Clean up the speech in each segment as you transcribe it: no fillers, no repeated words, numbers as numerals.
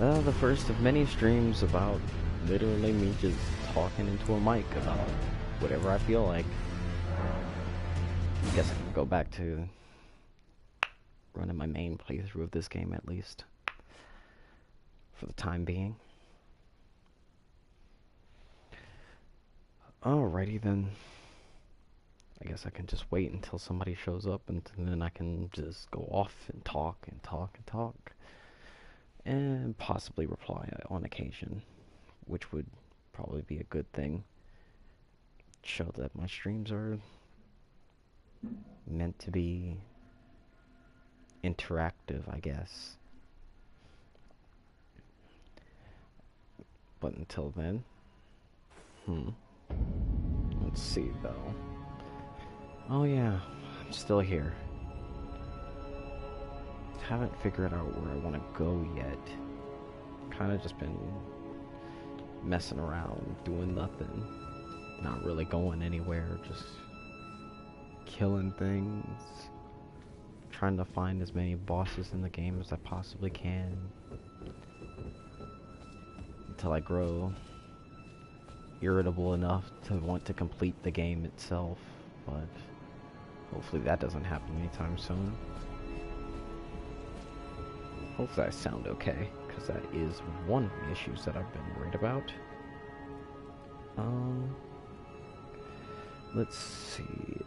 The first of many streams about literally me just talking into a mic about whatever I feel like. I guess I can go back to running my main playthrough of this game at least, for the time being. Alrighty then. I guess I can just wait until somebody shows up and then I can just go off and talk and talk and talk. And possibly reply on occasion, which would probably be a good thing. Show that my streams are meant to be interactive, I guess. But until then, let's see though. Oh yeah, I'm still here. Haven't figured out where I want to go yet. Kind of just been messing around, doing nothing. Not really going anywhere, just killing things. Trying to find as many bosses in the game as I possibly can. Until I grow irritable enough to want to complete the game itself. But hopefully that doesn't happen anytime soon. Hopefully I sound okay, because that is one of the issues that I've been worried about. Let's see,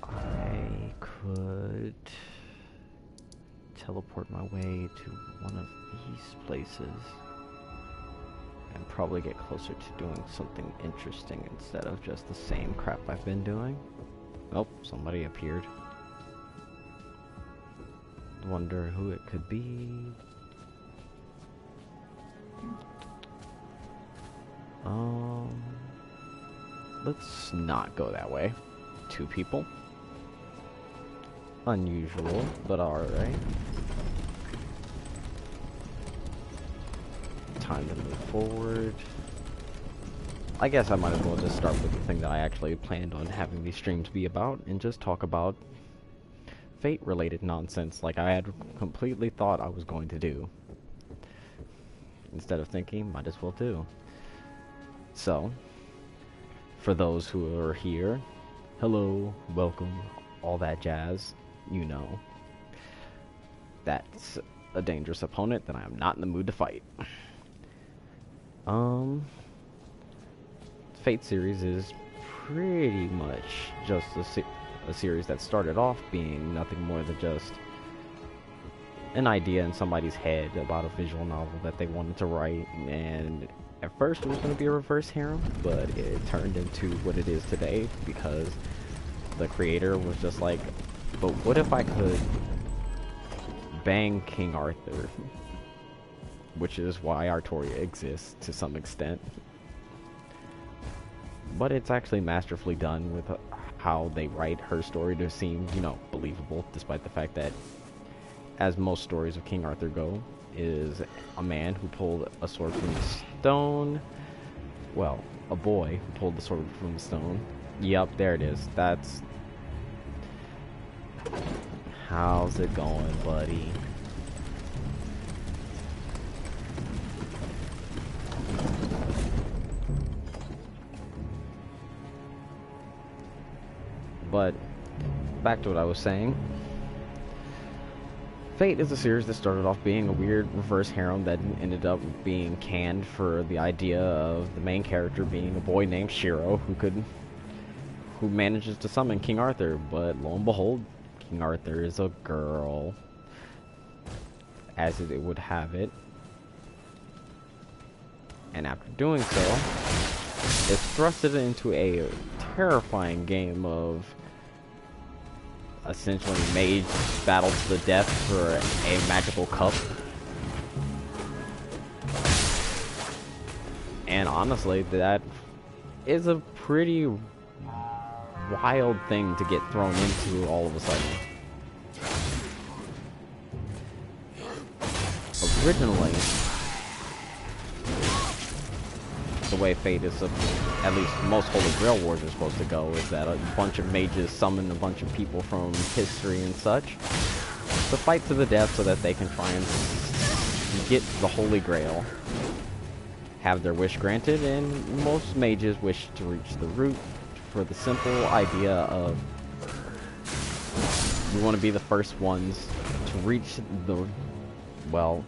I could teleport my way to one of these places and probably get closer to doing something interesting instead of just the same crap I've been doing. Oh, somebody appeared. Wonder who it could be. Let's not go that way. Two people. Unusual, but alright. Time to move forward. I guess I might as well just start with the thing that I actually planned on having these streams be about and just talk about Fate-related nonsense like I had completely thought I was going to do. Instead of thinking, might as well do. So, for those who are here, hello, welcome, all that jazz, you know. That's a dangerous opponent that I am not in the mood to fight. Fate series is pretty much just a series that started off being nothing more than just an idea in somebody's head about a visual novel that they wanted to write, and at first it was going to be a reverse harem, but it turned into what it is today because the creator was just like, but what if I could bang King Arthur? Which is why Artoria exists to some extent. But it's actually masterfully done with how they write her story to seem, you know, believable, despite the fact that, as most stories of King Arthur go, is a man who pulled a sword from the stone. Well, a boy who pulled the sword from the stone. Yep, there it is. That's... How's it going, buddy? But back to what I was saying. Fate is a series that started off being a weird reverse harem that ended up being canned for the idea of the main character being a boy named Shiro who manages to summon King Arthur, but lo and behold, King Arthur is a girl, as it would have it. And after doing so, it thrusted into a terrifying game of essentially mage battle to the death for a magical cup. And honestly, that is a pretty wild thing to get thrown into all of a sudden. Originally, the way Fate is, at least most Holy Grail wars are supposed to go, is that a bunch of mages summon a bunch of people from history and such. the fight to the death so that they can try and get the Holy Grail, have their wish granted, and most mages wish to reach the root for the simple idea of we want to be the first ones to reach the, well,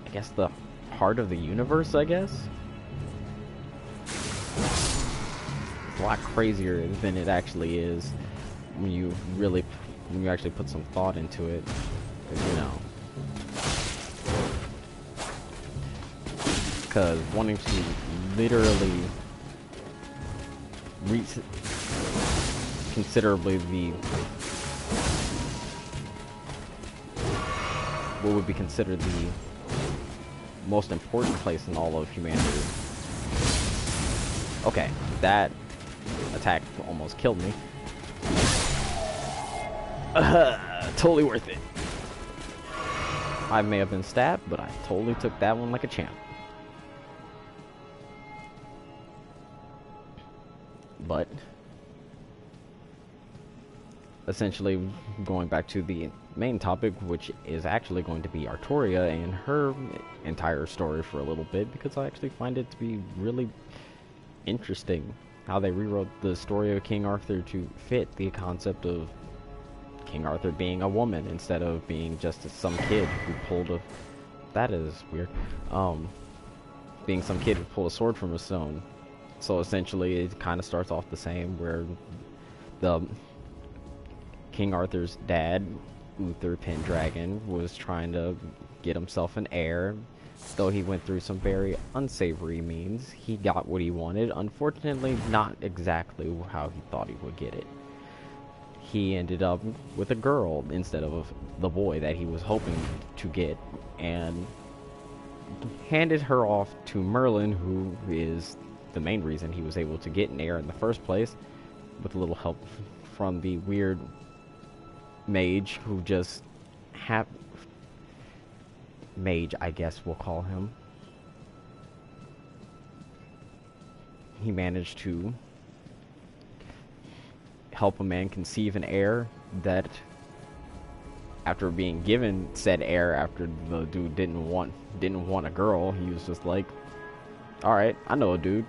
I guess the heart of the universe, I guess? It's a lot crazier than it actually is when you actually put some thought into it, 'cause, you know. Because wanting to literally reach considerably what would be considered the most important place in all of humanity. Okay, that attack almost killed me. Totally worth it. I may have been stabbed, but I totally took that one like a champ. But essentially, going back to the main topic, which is actually going to be Artoria and her entire story for a little bit, because I actually find it to be really interesting how they rewrote the story of King Arthur to fit the concept of King Arthur being a woman instead of being just some kid who pulled a... That is weird. Being some kid who pulled a sword from a stone. So essentially, it kind of starts off the same, where the King Arthur's dad, Uther Pendragon, was trying to get himself an heir. Though he went through some very unsavory means, he got what he wanted. Unfortunately, not exactly how he thought he would get it. He ended up with a girl instead of the boy that he was hoping to get, and handed her off to Merlin, who is the main reason he was able to get an heir in the first place, with a little help from the weird mage who just mage, I guess we'll call him. He managed to help a man conceive an heir that, after being given said heir, after the dude didn't want a girl, he was just like, alright, I know a dude.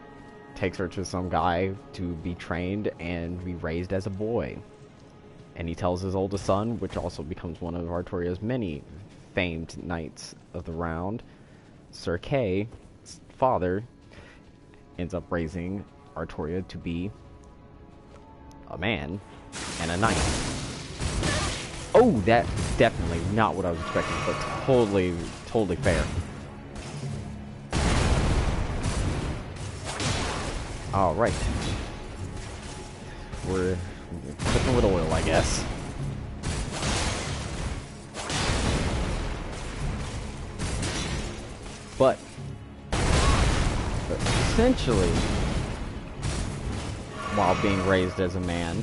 Takes her to some guy to be trained and be raised as a boy. And he tells his oldest son, which also becomes one of Artoria's many famed knights of the round, Sir Kay's father ends up raising Artoria to be a man and a knight. Oh, that's definitely not what I was expecting, but totally fair. Alright. We're cooking with oil, I guess. But essentially, while being raised as a man,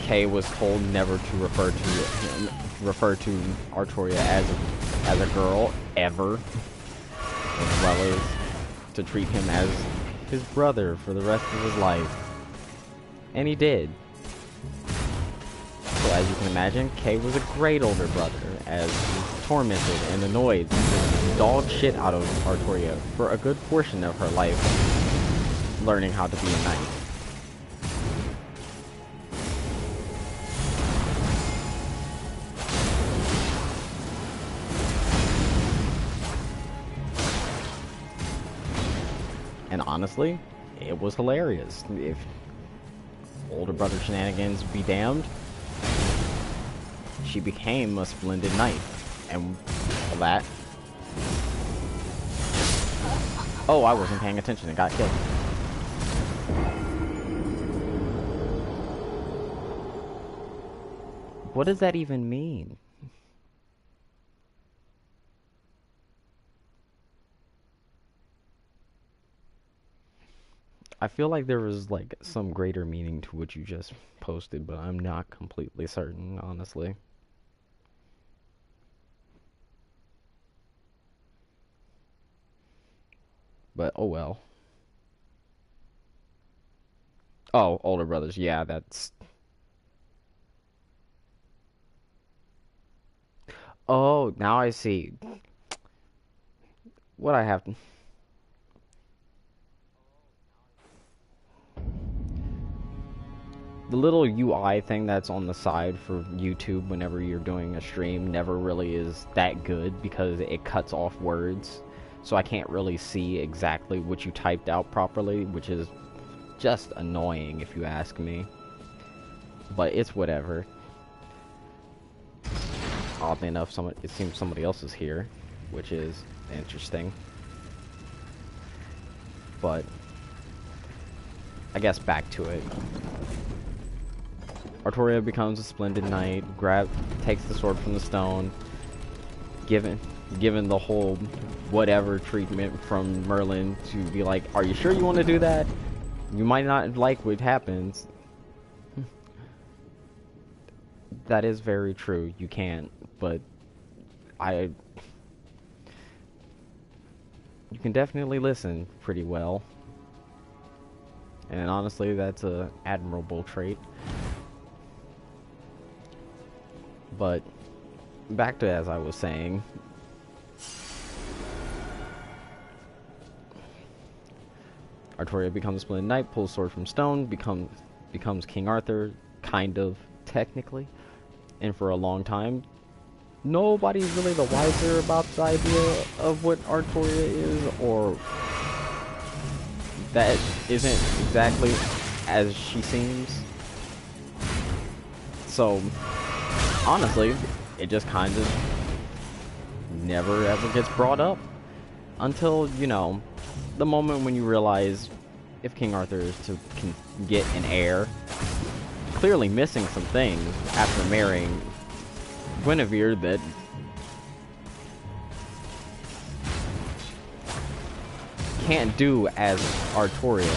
Kay was told never to refer to Artoria as a girl ever, as well as to treat him as his brother for the rest of his life. And he did. So as you can imagine, Kay was a great older brother, as he tormented and annoyed the dog shit out of Artoria for a good portion of her life, learning how to be a knight. And honestly, it was hilarious. If older brother shenanigans be damned, she became a splendid knight. And all that. Oh, I wasn't paying attention and got killed. What does that even mean? I feel like there was like some greater meaning to what you just posted, but I'm not completely certain, honestly. But oh well. Oh, older brothers, yeah, that's... Oh, now I see what I have. The little UI thing that's on the side for YouTube whenever you're doing a stream never really is that good because it cuts off words. So I can't really see exactly what you typed out properly, which is just annoying if you ask me. But it's whatever. Oddly enough, it seems somebody else is here, which is interesting. But I guess back to it. Artoria becomes a splendid knight, takes the sword from the stone, given the whole whatever treatment from Merlin to be like, are you sure you want to do that? You might not like what happens. That is very true, you can't, but you can definitely listen pretty well. And honestly, that's a admirable trait. But back to as I was saying, Artoria becomes a splendid knight, pulls sword from stone, becomes King Arthur, kind of, technically. And for a long time, nobody's really the wiser about the idea of what Artoria is, or that isn't exactly as she seems. So honestly, it just kind of never ever gets brought up until, you know, the moment when you realize if King Arthur is to get an heir, clearly missing some things after marrying Guinevere that can't do as Artoria.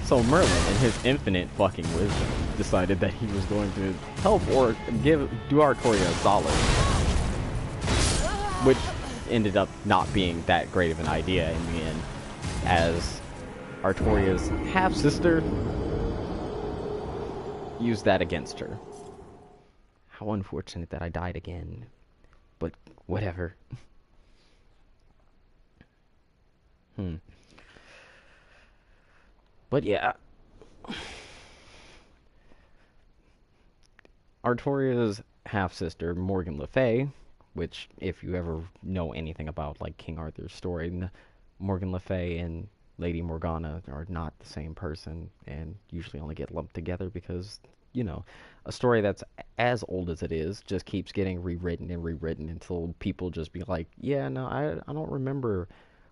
So Merlin, in his infinite fucking wisdom, decided that he was going to help or do Artoria a solid, which ended up not being that great of an idea in the end, as Artoria's half-sister used that against her. How unfortunate that I died again, but whatever. But yeah, Artoria's half-sister, Morgan Le Fay, which, if you ever know anything about, like, King Arthur's story, Morgan Le Fay and Lady Morgana are not the same person, and usually only get lumped together because, you know, a story that's as old as it is just keeps getting rewritten and rewritten until people just be like, yeah, no, I don't remember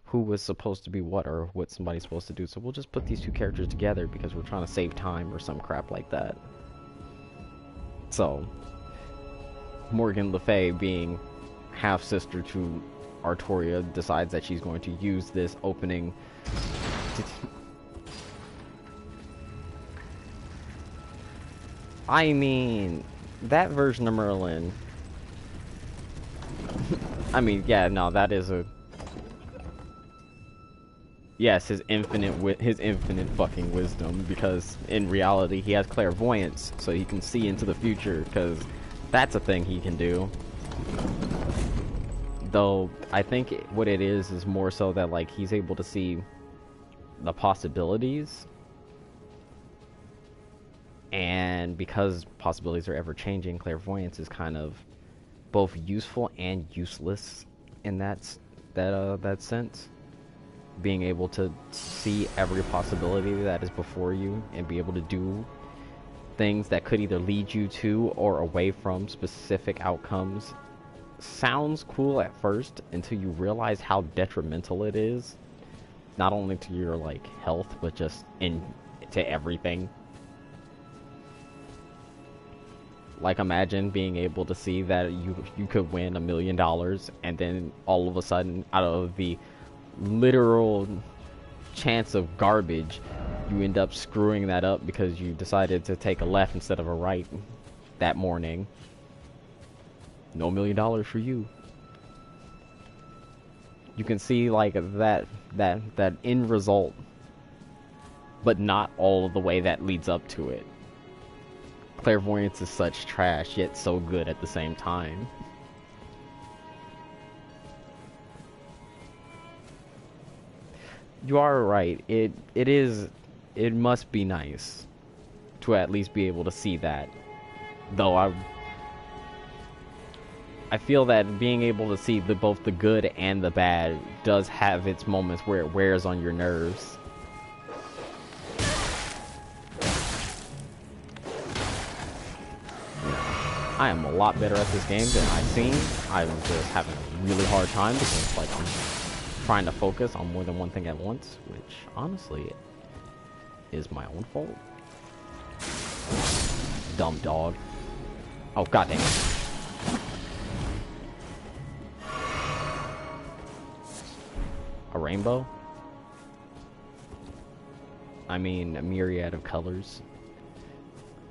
who was supposed to be what or what somebody's supposed to do, so we'll just put these two characters together because we're trying to save time or some crap like that. So, Morgan Le Fay, being half-sister to Artoria, decides that she's going to use this opening to I mean, that version of Merlin. I mean, yeah, no, that is a... Yes, his infinite fucking wisdom, because in reality he has clairvoyance, so he can see into the future, because that's a thing he can do. Though, I think what it is more so that, like, he's able to see the possibilities. And because possibilities are ever changing, clairvoyance is kind of both useful and useless in that sense. Being able to see every possibility that is before you and be able to do things that could either lead you to or away from specific outcomes sounds cool at first until you realize how detrimental it is, not only to your, like, health, but just to everything. Like, imagine being able to see that you could win $1 million, and then all of a sudden, out of the literal chance of garbage, you end up screwing that up because you decided to take a left instead of a right that morning. No $1 million for you. You can see, like, that end result, but not all of the way that leads up to it. Clairvoyance is such trash, yet so good at the same time. You are right. It must be nice to at least be able to see that. Though I feel that being able to see both the good and the bad does have its moments where it wears on your nerves. I am a lot better at this game than I seem. I'm just having a really hard time because like I'm trying to focus on more than one thing at once, which honestly is my own fault. Dumb dog. Oh, god dang it. A rainbow? I mean, a myriad of colors.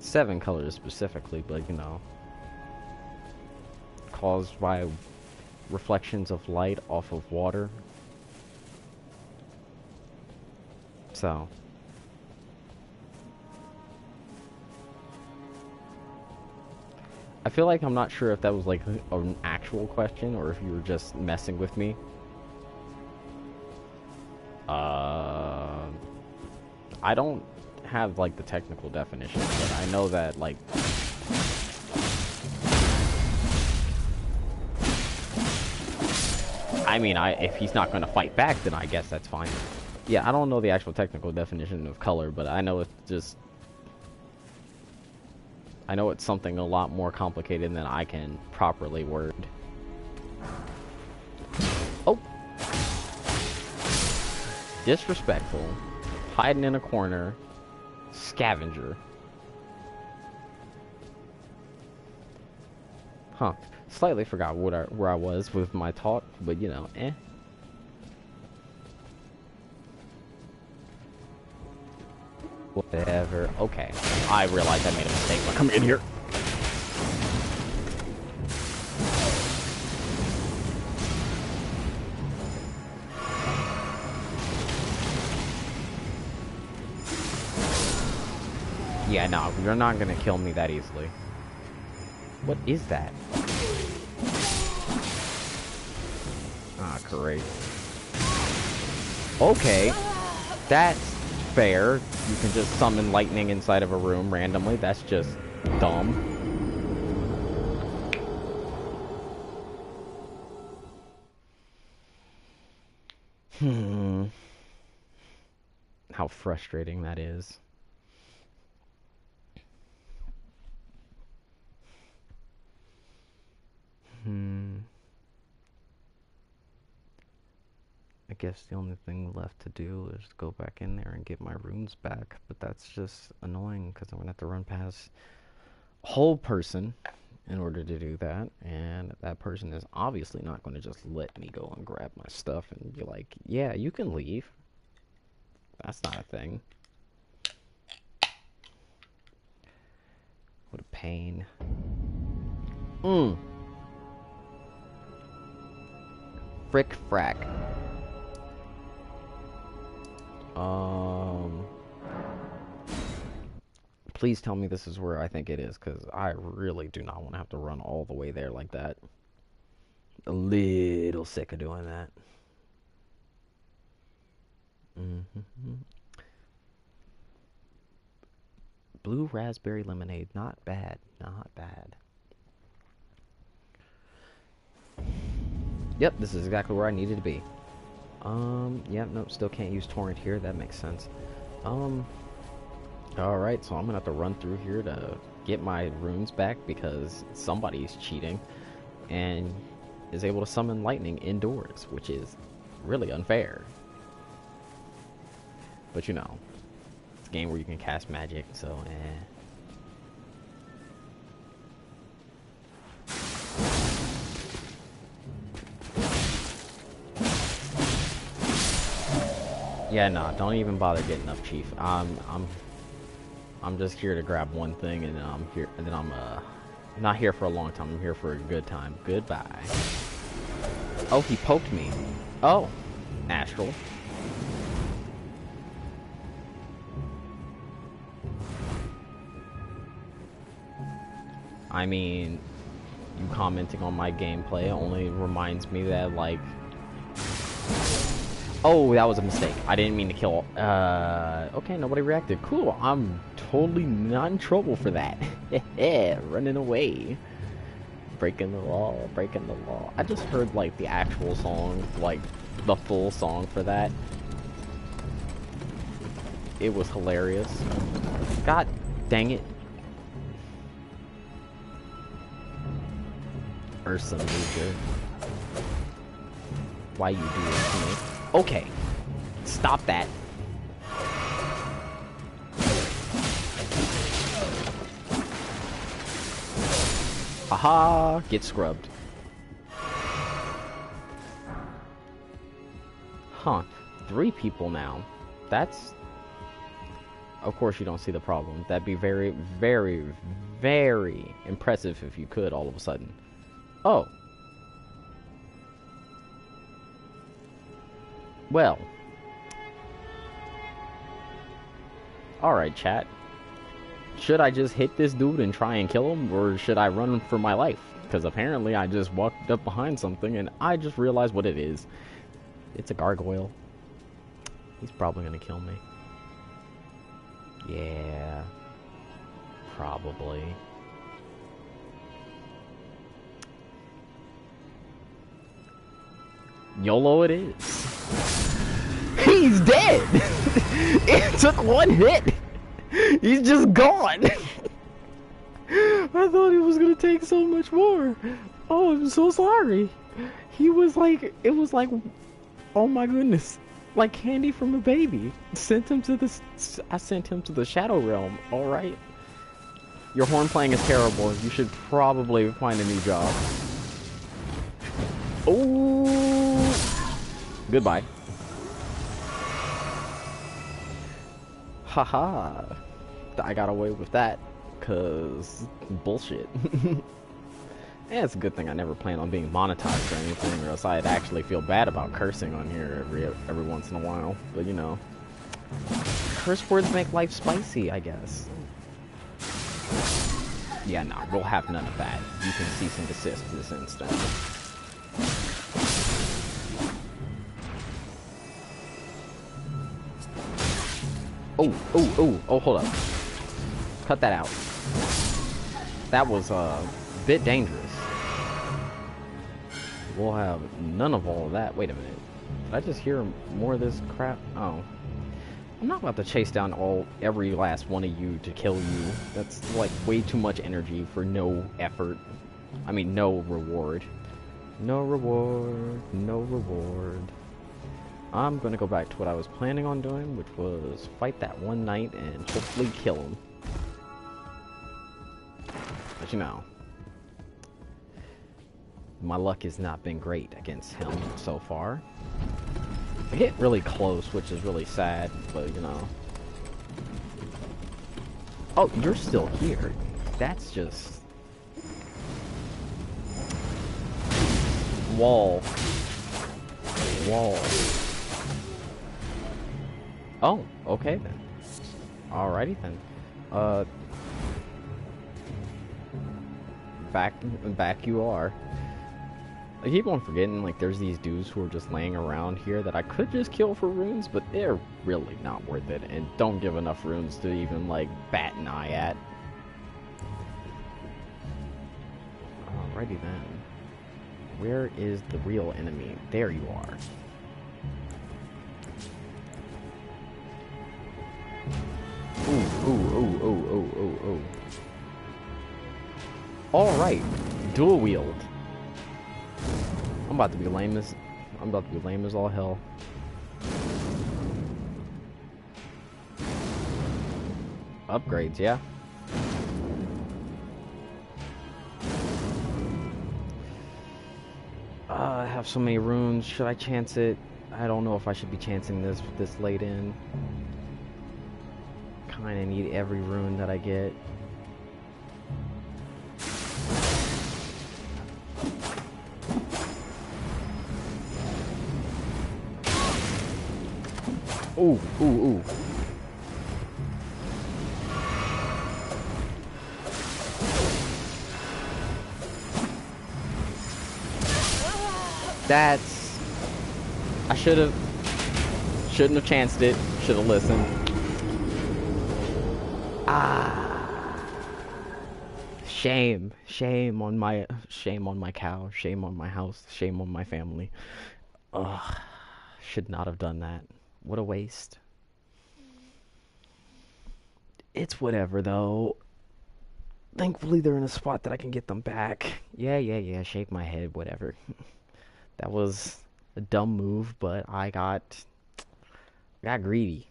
7 colors specifically, but you know, caused by reflections of light off of water. So I feel like I'm not sure if that was like an actual question or if you were just messing with me. I don't have like the technical definition, but I know that like I mean, if he's not going to fight back, then I guess that's fine. Yeah, I don't know the actual technical definition of color, but I know it's just I know it's something a lot more complicated than I can properly word. Oh. Disrespectful. Hiding in a corner. Scavenger. Huh. Slightly forgot where I was with my talk, but you know, eh. Whatever. Okay. I realized I made a mistake, but come in here. Yeah, no, you're not gonna kill me that easily. What is that? Ah, great. Okay. That's fair. You can just summon lightning inside of a room randomly. That's just dumb. How frustrating that is. I guess the only thing left to do is go back in there and get my runes back, but that's just annoying because I'm gonna have to run past a whole person in order to do that, and that person is obviously not going to just let me go and grab my stuff and be like, yeah, you can leave. That's not a thing. What a pain. Frick frack. Please tell me this is where I think it is, because I really do not want to have to run all the way there like that. A little sick of doing that. Blue raspberry lemonade. Not bad. Not bad. Yep, this is exactly where I needed to be. Yeah, nope, still can't use torrent here. That makes sense. Alright, so I'm gonna have to run through here to get my runes back because somebody's cheating and is able to summon lightning indoors, which is really unfair. But you know, it's a game where you can cast magic, so yeah, nah, don't even bother getting up, Chief. I'm just here to grab one thing, and then I'm here, and then I'm not here for a long time. I'm here for a good time. Goodbye. Oh, he poked me. Oh, Astral. I mean, you commenting on my gameplay only reminds me that, like, Oh, that was a mistake. I didn't mean to kill. Okay, nobody reacted. Cool. I'm totally not in trouble for that. Running away. Breaking the law, breaking the law. I just heard, like, the actual song, like, the full song for that. It was hilarious. God dang it. Ursa Major. Why you do this to me? Okay. Stop that. Haha, get scrubbed. Huh. 3 people now. That's... Of course you don't see the problem. That'd be very, very, very impressive if you could all of a sudden. Oh. Well. Alright, chat. Should I just hit this dude and try and kill him, or should I run for my life? Because apparently I just walked up behind something and I just realized what it is. It's a gargoyle. He's probably gonna kill me. Yeah. Probably. YOLO it is. He's dead! It took 1 hit! He's just gone! I thought it was gonna take so much more. Oh, I'm so sorry. He was like, it was like, oh my goodness. Like candy from a baby. I sent him to the Shadow Realm, alright? Your horn playing is terrible. You should probably find a new job. Oh! Goodbye. Haha. I got away with that. Cause bullshit. Yeah, it's a good thing I never plan on being monetized or anything, or else I'd actually feel bad about cursing on here every once in a while. But you know, curse words make life spicy, I guess. Yeah, no, we'll have none of that. You can cease and desist this instant. Oh, hold up. Cut that out. That was a bit dangerous. We'll have none of all of that. Wait a minute. Did I just hear more of this crap? Oh. I'm not about to chase down every last one of you to kill you. That's like way too much energy for no effort. I mean, no reward. No reward. No reward. I'm gonna go back to what I was planning on doing, which was fight that one knight and hopefully kill him. But you know, my luck has not been great against him so far. I hit really close, which is really sad, but you know. Oh, you're still here. That's just... Wall. Wall. Oh, okay then. Alrighty then. Back you are. I keep on forgetting, like, there's these dudes who are just laying around here that I could just kill for runes, but they're really not worth it, and don't give enough runes to even, like, bat an eye at. Alrighty then. Where is the real enemy? There you are. Ooh. Alright. Dual wield. I'm about to be lame as all hell. Upgrades, yeah. I have so many runes. Should I chance it? I don't know if I should be chancing this late in. Kinda need every rune that I get. Ooh. That's... I should have... Shouldn't have chanced it. Should have listened. Shame. Shame on my cow. Shame on my house. Shame on my family. Ugh. Should not have done that. What a waste. It's whatever, though. Thankfully, they're in a spot that I can get them back. Yeah. Shake my head, whatever. That was a dumb move, but I got greedy.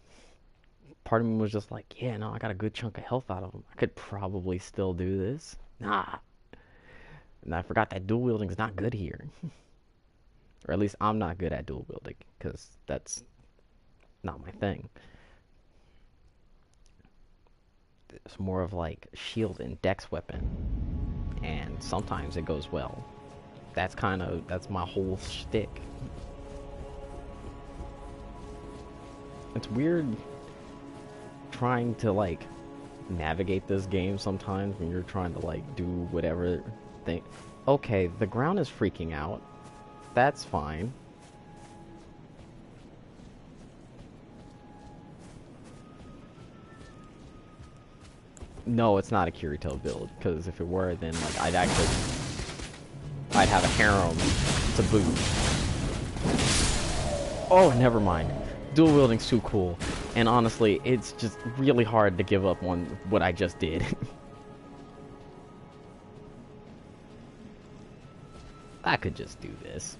Part of me was just like, yeah, no, I got a good chunk of health out of them. I could probably still do this. Nah. And I forgot that dual wielding is not good here. Or at least I'm not good at dual wielding, because that's not my thing. It's more of like shield and dex weapon, and sometimes it goes well. That's my whole shtick. It's weird trying to like navigate this game sometimes when you're trying to like do whatever thing. Okay, the ground is freaking out. That's fine. No, it's not a Kirito build, because if it were, then like I'd have a harem to boot. Oh, never mind. Dual wielding's too cool, and honestly, it's just really hard to give up on what I just did. I could just do this.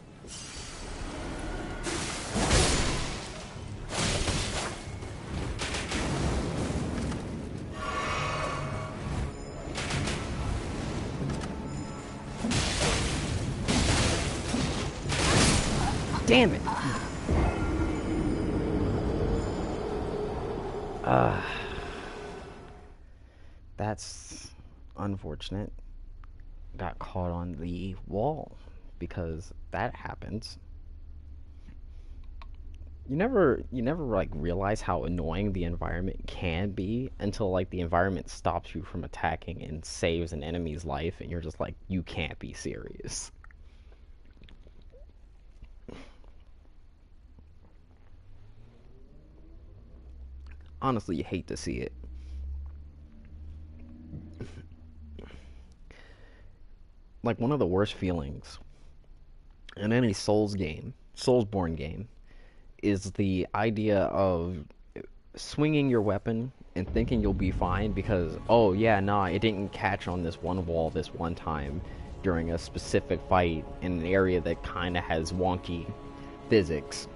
Damn it! That's unfortunate. Got caught on the wall, because that happens. You never like realize how annoying the environment can be until like the environment stops you from attacking and saves an enemy's life, and you're just like, you can't be serious. Honestly, you hate to see it. Like, one of the worst feelings in any Soulsborne game, is the idea of swinging your weapon and thinking you'll be fine because, oh yeah, nah, it didn't catch on this one wall this one time during a specific fight in an area that kind of has wonky physics.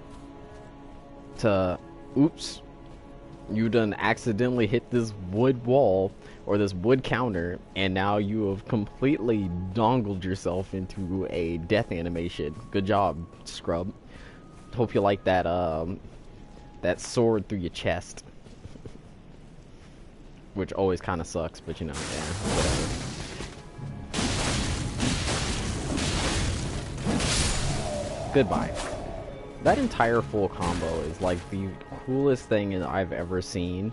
To, oops, you done accidentally hit this wood wall or this wood counter, and now you have completely dongled yourself into a death animation. Good job, scrub. Hope you like that that sword through your chest. Which always kind of sucks, but you know, yeah, whatever. Goodbye. That entire full combo is like the coolest thing I've ever seen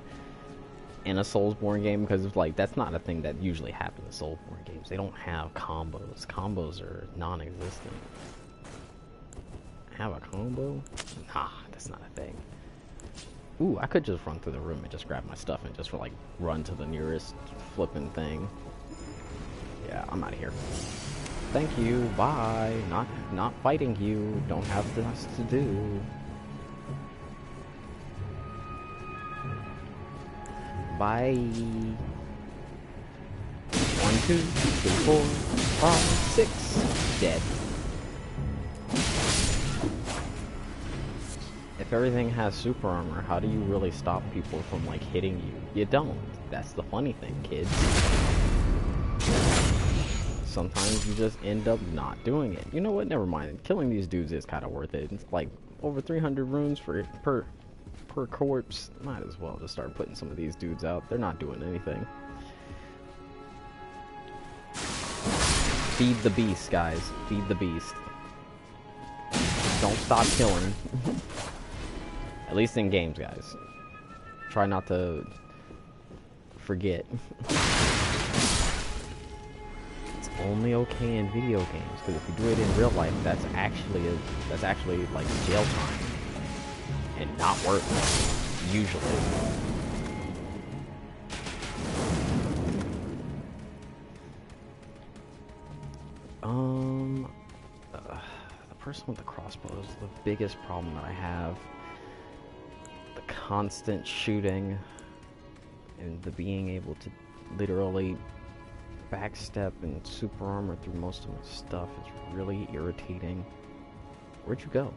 in a Soulsborne game, because it's like, that's not a thing that usually happens in Soulsborne games. They don't have combos. Combos are non-existent. Have a combo? Nah, that's not a thing. Ooh, I could just run through the room and just grab my stuff and just like run to the nearest flipping thing. Yeah, I'm out of here. Thank you, bye. Not fighting you. Don't have this to do. Bye. 1, 2, 3, 4, 5, 6. Dead. If everything has super armor, how do you really stop people from like hitting you? You don't. That's the funny thing, kids. Sometimes you just end up not doing it. You know what? Never mind. Killing these dudes is kind of worth it. It's like over 300 runes per corpse. Might as well just start putting some of these dudes out. They're not doing anything. Feed the beast, guys. Feed the beast. Don't stop killing. At least in games, guys. Try not to forget. It's only okay in video games, because if you do it in real life, that's actually like jail time. and not work, usually. The person with the crossbow is the biggest problem that I have. The constant shooting and the being able to literally backstep and super armor through most of my stuff is really irritating. Where'd you go?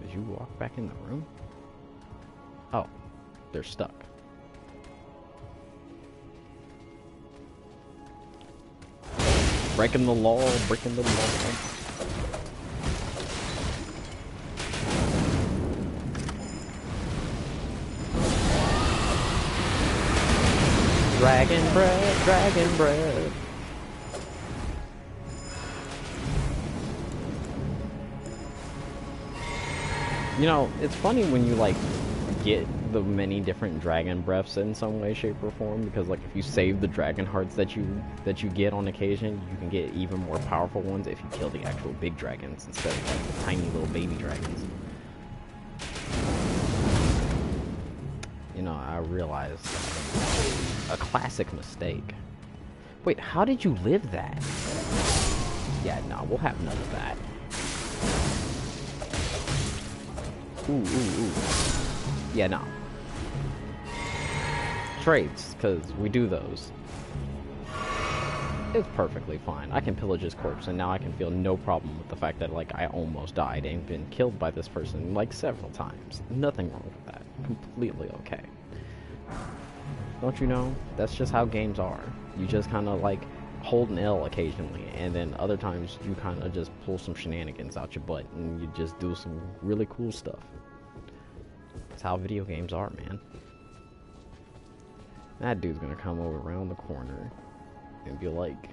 Did you walk back in the room? Oh, they're stuck. Breaking the law, breaking the law. Dragon bread, dragon bread. You know, it's funny when you, like, get the many different dragon breaths in some way, shape, or form, because, like, if you save the dragon hearts that you get on occasion, you can get even more powerful ones if you kill the actual big dragons instead of, like, the tiny little baby dragons. You know, I realized a classic mistake. Wait, how did you live that? Yeah, no, we'll have none of that. Ooh. Yeah, no. Trades, because we do those. It's perfectly fine. I can pillage his corpse, and now I can feel no problem with the fact that, like, I almost died and been killed by this person, like, several times. Nothing wrong with that. Completely okay. Don't you know? That's just how games are. You just kind of, like, hold an L occasionally, and then other times you kind of just pull some shenanigans out your butt, and you just do some really cool stuff. That's how video games are, man. That dude's gonna come over around the corner and be like,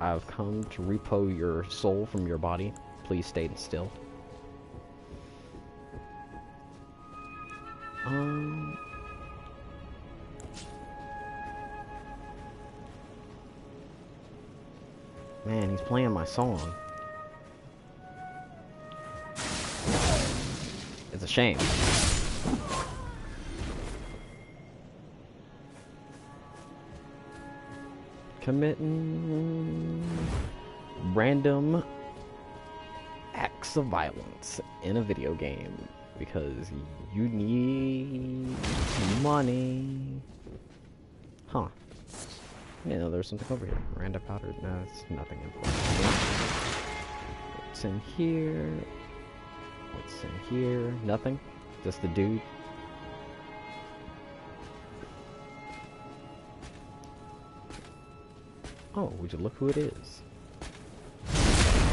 I've come to repo your soul from your body. Please stay still. Man, he's playing my song. It's a shame. Committing random acts of violence in a video game because you need money. Huh. Yeah, no, there's something over here. Miranda powder. No, it's nothing important. What's in here? What's in here? Nothing? Just the dude? Oh, would you look who it is?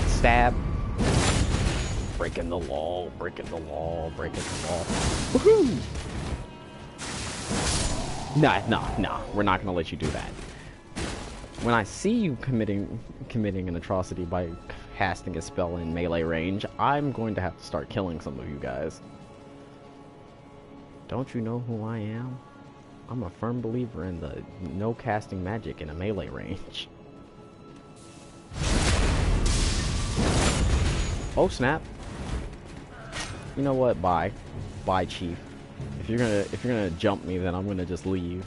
Stab. Breaking the law, breaking the law, breaking the law. Woohoo! Nah, we're not gonna let you do that. When I see you committing an atrocity by casting a spell in melee range, I'm going to have to start killing some of you guys. Don't you know who I am? I'm a firm believer in the no casting magic in a melee range. Oh snap. You know what? Bye. Bye, Chief. If you're gonna jump me, then I'm gonna just leave.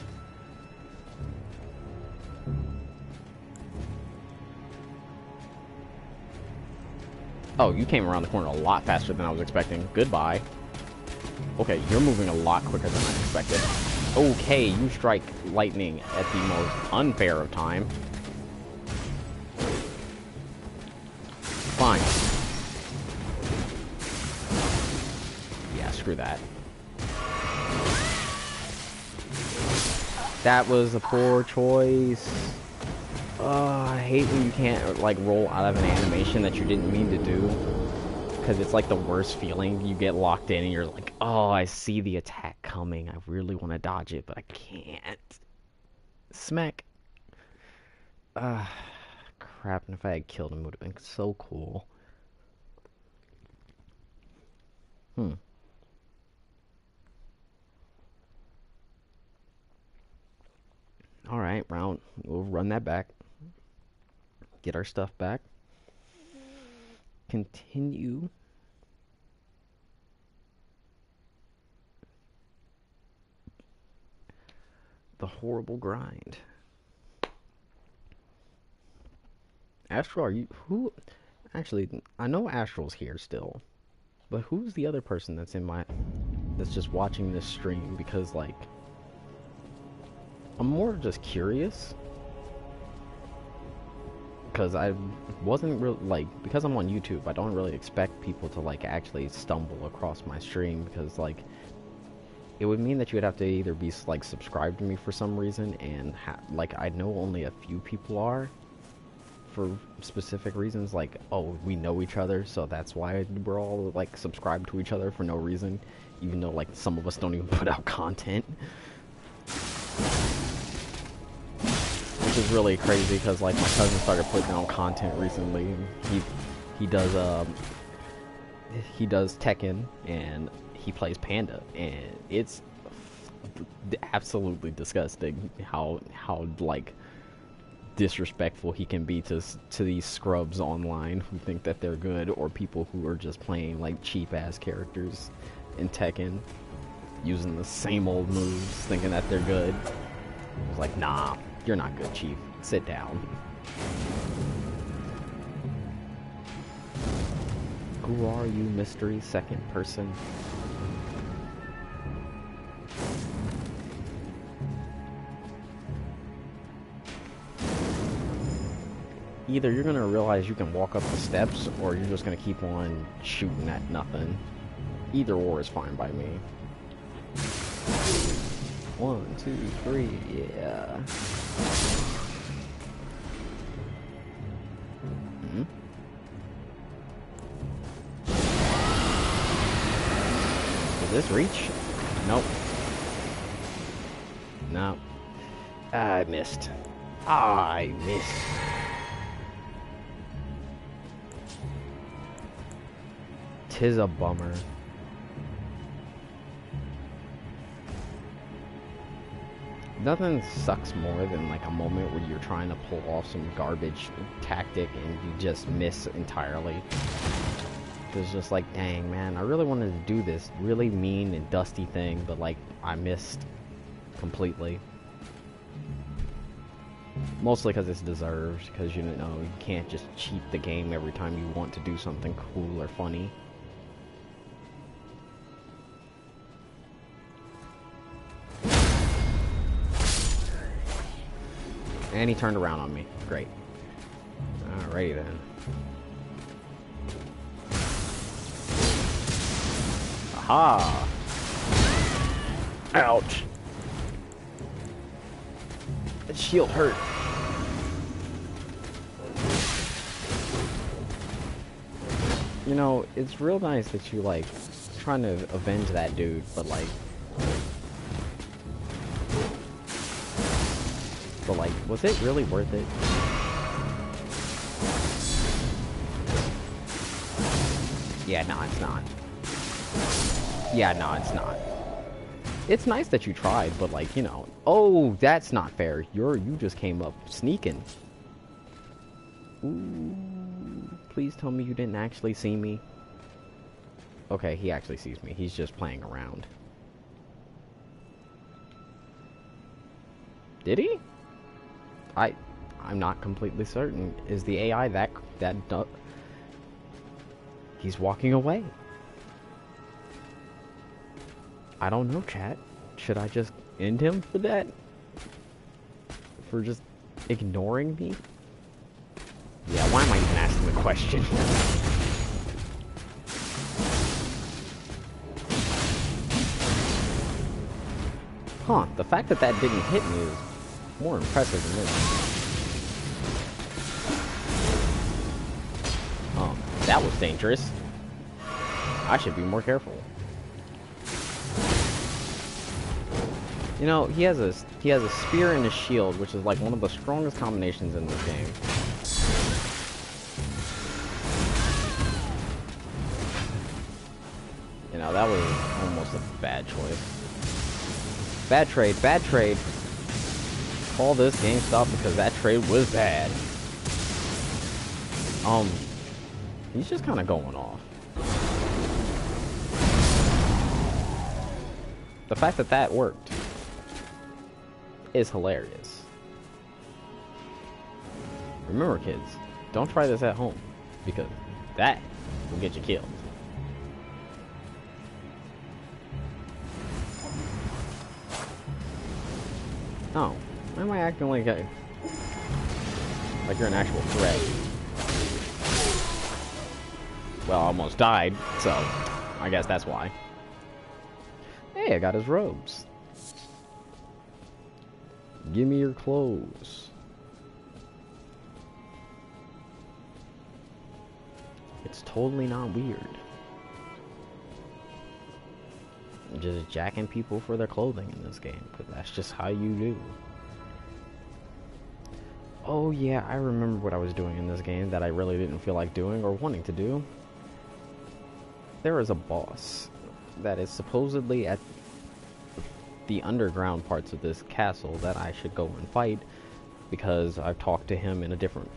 Oh, you came around the corner a lot faster than I was expecting. Goodbye. Okay, you're moving a lot quicker than I expected. Okay, you strike lightning at the most unfair of time. Fine. Yeah, screw that. That was a poor choice. I hate when you can't, like, roll out of an animation that you didn't mean to do. Because it's, like, the worst feeling. You get locked in and you're like, oh, I see the attack coming. I really want to dodge it, but I can't. Smack. Crap. And if I had killed him, it would have been so cool. Alright, round. We'll run that back. Get our stuff back. Continue The horrible grind. Astral, are you who? Actually, I know Astral's here still, but who's the other person that's just watching this stream? Because like, I'm more just curious. Because I wasn't really like, because I'm on YouTube, I don't really expect people to like actually stumble across my stream, because like it would mean that you would have to either be like subscribed to me for some reason, and like I know only a few people are for specific reasons, like, oh, we know each other, so that's why we're all like subscribed to each other for no reason, even though like some of us don't even put out content. Which is really crazy, because like my cousin started putting out content recently, and he does Tekken, and he plays Panda, and it's absolutely disgusting how like disrespectful he can be to these scrubs online who think that they're good, or people who are just playing like cheap ass characters in Tekken, using the same old moves, thinking that they're good. It's like, nah, you're not good, Chief. Sit down. Who are you, mystery second person? Either you're gonna realize you can walk up the steps, or you're just gonna keep on shooting at nothing. Either or is fine by me. 1, 2, 3, yeah. Does this reach? Nope. Nope. I missed. I missed. Tis a bummer. Nothing sucks more than like a moment where you're trying to pull off some garbage tactic and you just miss entirely. It's just like, dang man, I really wanted to do this really mean and dusty thing, but like I missed completely. Mostly because it's deserved, because you know you can't just cheat the game every time you want to do something cool or funny. And he turned around on me. Great. Alrighty then. Aha! Ouch! That shield hurt. You know, it's real nice that you like trying to avenge that dude, but like, was it really worth it? Yeah, no, it's not. Yeah, no, it's not. It's nice that you tried, but like, you know, oh, that's not fair. You just came up sneaking. Ooh, please tell me you didn't actually see me. Okay, he actually sees me. He's just playing around. Did he? I'm not completely certain. Is the AI that he's walking away? I don't know, chat. Should I just end him for that? For just ignoring me? Yeah, why am I even asking the question? Huh, the fact that that didn't hit me is more impressive than this. That was dangerous. I should be more careful. You know, he has a spear and a shield, which is like one of the strongest combinations in this game. You know, that was almost a bad choice. Bad trade, bad trade. Call this GameStop because that trade was bad. He's just kind of going off. The fact that that worked. is hilarious. Remember, kids, don't try this at home, because that will get you killed. Oh, why am I acting like you're an actual threat? Well, I almost died, so I guess that's why. Hey, I got his robes. Give me your clothes. It's totally not weird. Just jacking people for their clothing in this game, but that's just how you do. Oh yeah, I remember what I was doing in this game that I really didn't feel like doing or wanting to do. There is a boss that is supposedly at the underground parts of this castle that I should go and fight, because I've talked to him in a different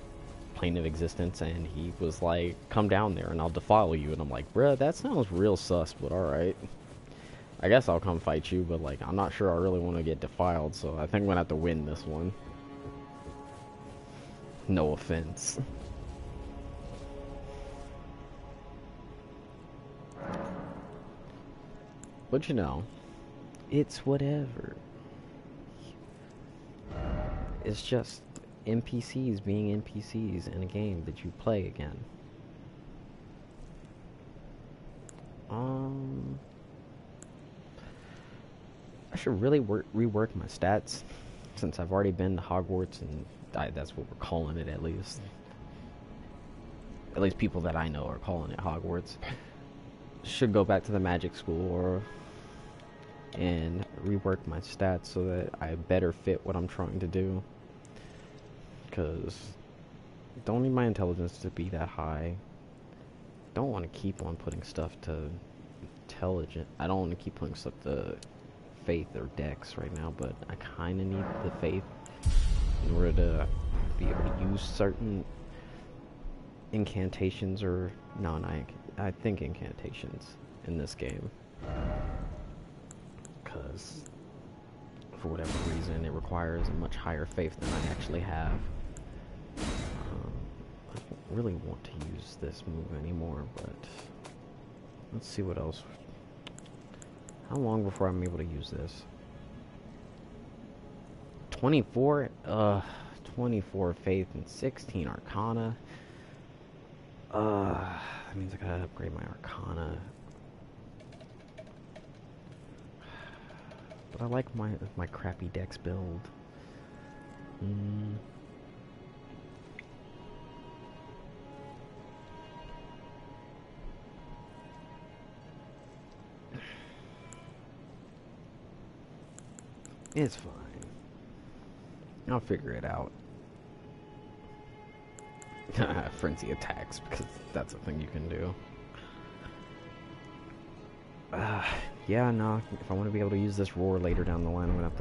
plane of existence and he was like, come down there and I'll defile you, and I'm like, bruh, that sounds real sus, but alright. I guess I'll come fight you, but like, I'm not sure I really want to get defiled, so I think I'm gonna have to win this one. No offense. But you know, it's whatever. It's just NPCs being NPCs in a game that you play again. I should really rework my stats, since I've already been to Hogwarts, and that's what we're calling it, at least. At least people that I know are calling it Hogwarts. Should go back to the magic school and rework my stats so that I better fit what I'm trying to do. Because don't need my intelligence to be that high. Don't want to keep on putting stuff to intelligent. I don't want to keep putting stuff to faith or dex right now, but I kind of need the faith in order to be able to use certain incantations, or I think incantations in this game, because for whatever reason it requires a much higher faith than I actually have. I don't really want to use this move anymore, but let's see what else. How long before I'm able to use this? 24? 24 faith and 16 arcana. That means I gotta upgrade my arcana. But I like my crappy dex build. It's fine. I'll figure it out. Frenzy attacks, because that's a thing you can do. Yeah, no, if I want to be able to use this roar later down the line, I'm gonna have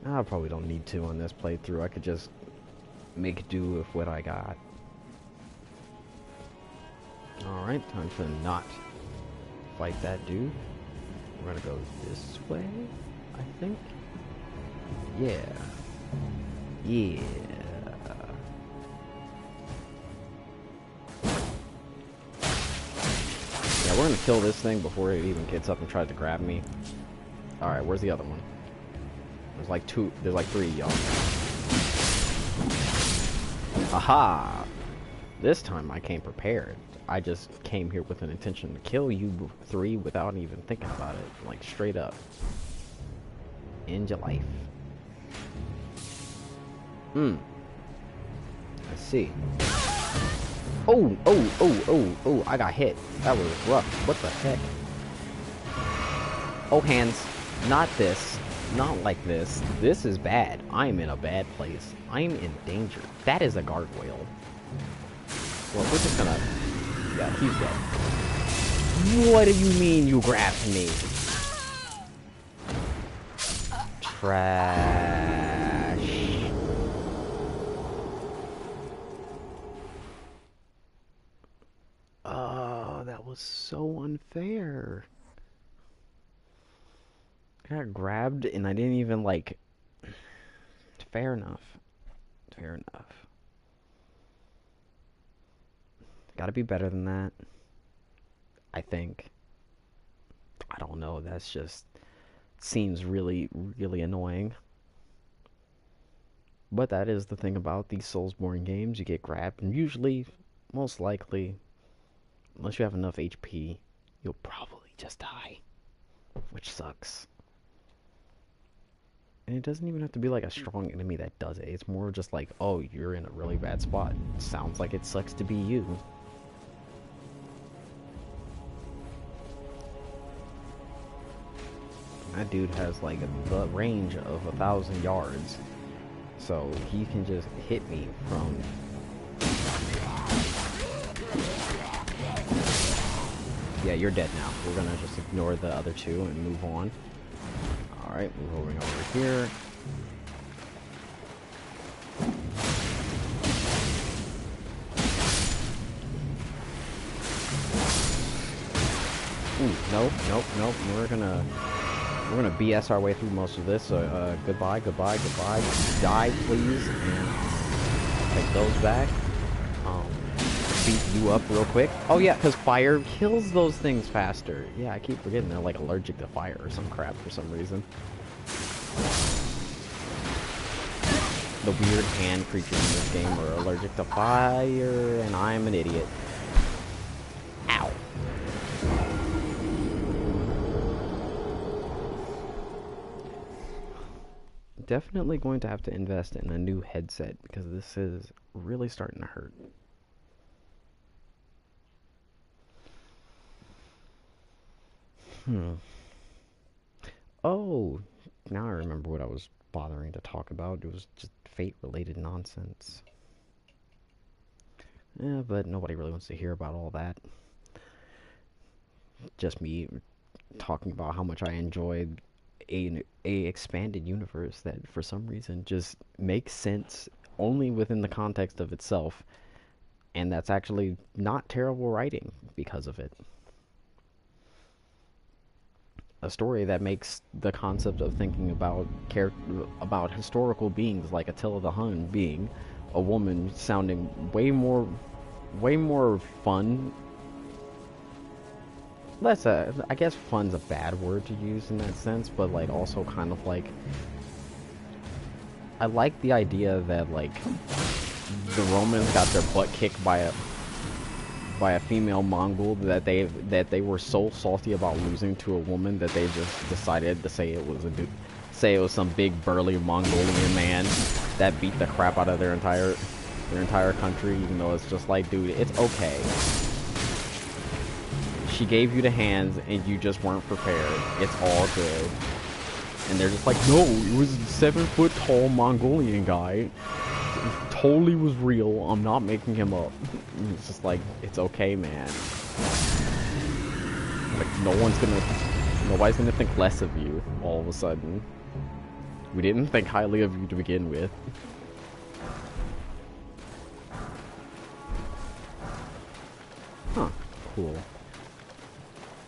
to... I probably don't need to on this playthrough. I could just make do with what I got. Alright, time to not fight that dude. We're gonna go this way, I think. Yeah. Yeah. Yeah, we're gonna kill this thing before it even gets up and tries to grab me. Alright, where's the other one? There's like three, y'all. Aha! This time I came prepared. I just came here with an intention to kill you three without even thinking about it. Like, straight up. End your life. I see. Oh, I got hit. That was rough. What the heck? Oh, hands. Not this. Not like this. This is bad. I'm in a bad place. I'm in danger. That is a gargoyle. Well, we're just gonna... Yeah, he's dead. What do you mean you grabbed me? Trash. Oh, that was so unfair. I got grabbed and I didn't even like. Fair enough. Fair enough. Gotta be better than that. I think. I don't know. That's just seems really, really annoying. But that is the thing about these Soulsborne games. You get grabbed, and usually, most likely, unless you have enough HP, you'll probably just die, which sucks. And it doesn't even have to be like a strong enemy that does it. It's more just like, oh, you're in a really bad spot. Sounds like it sucks to be you. That dude has like the range of 1,000 yards. So he can just hit me from... Yeah, you're dead now. We're gonna just ignore the other two and move on. Alright, moving over here. Ooh, nope. We're gonna BS our way through most of this. So, goodbye. Die, please, and take those back. Beat you up real quick. Oh yeah, because fire kills those things faster. Yeah, I keep forgetting they're like allergic to fire or some crap for some reason. The weird hand creatures in this game are allergic to fire, and I'm an idiot. Ow. Definitely going to have to invest in a new headset because this is really starting to hurt. Oh, now I remember what I was bothering to talk about. It was just fate-related nonsense. Yeah, but nobody really wants to hear about all that. Just me talking about how much I enjoyed a expanded universe that for some reason just makes sense only within the context of itself, and that's actually not terrible writing because of it. A story that makes the concept of thinking about historical beings like Attila the Hun being a woman sounding way more fun. I guess fun's a bad word to use in that sense, but like also kind of like I like the idea that like the Romans got their butt kicked by a female Mongol that they were so salty about losing to a woman that they just decided to say it was some big burly Mongolian man that beat the crap out of their entire country, even though it's just like, dude, it's okay. She gave you the hands and you just weren't prepared. It's all good. And they're just like, no, it was a 7-foot tall Mongolian guy. It totally was real. I'm not making him up. And it's just like, it's okay, man. Like, nobody's gonna think less of you all of a sudden. We didn't think highly of you to begin with. Huh, cool.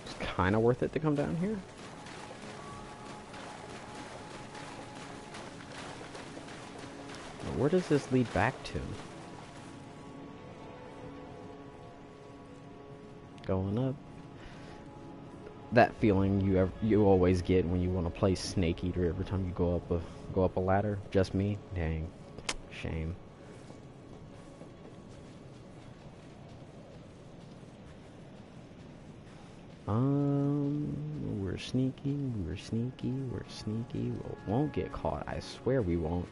It's kinda worth it to come down here. Where does this lead back to? Going up. That feeling you always get when you want to play Snake Eater every time you go up a ladder. Just me? Dang. Shame. We're sneaky. We won't get caught. I swear we won't.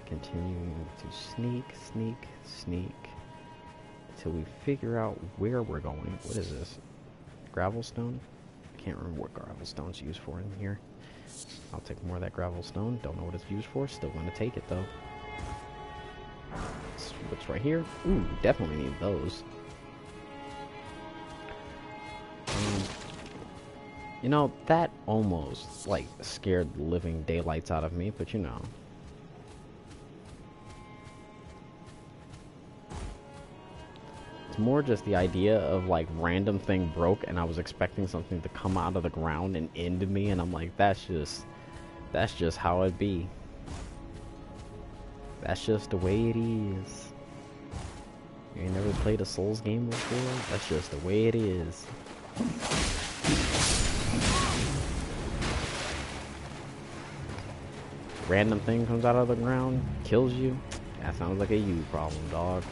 Continuing to sneak till we figure out where we're going. What is this? Gravelstone? I can't remember what gravelstone's used for in here. I'll take more of that gravelstone. Don't know what it's used for. Still gonna take it though. What's right here? Ooh, definitely need those. You know, that almost like scared the living daylights out of me, but you know. more just the idea of like random thing broke and I was expecting something to come out of the ground and into me, and I'm like, that's just how it be. That's just the way it is. You ain't never played a Souls game before? That's just the way it is. Random thing comes out of the ground, kills you. That sounds like a you problem, dog.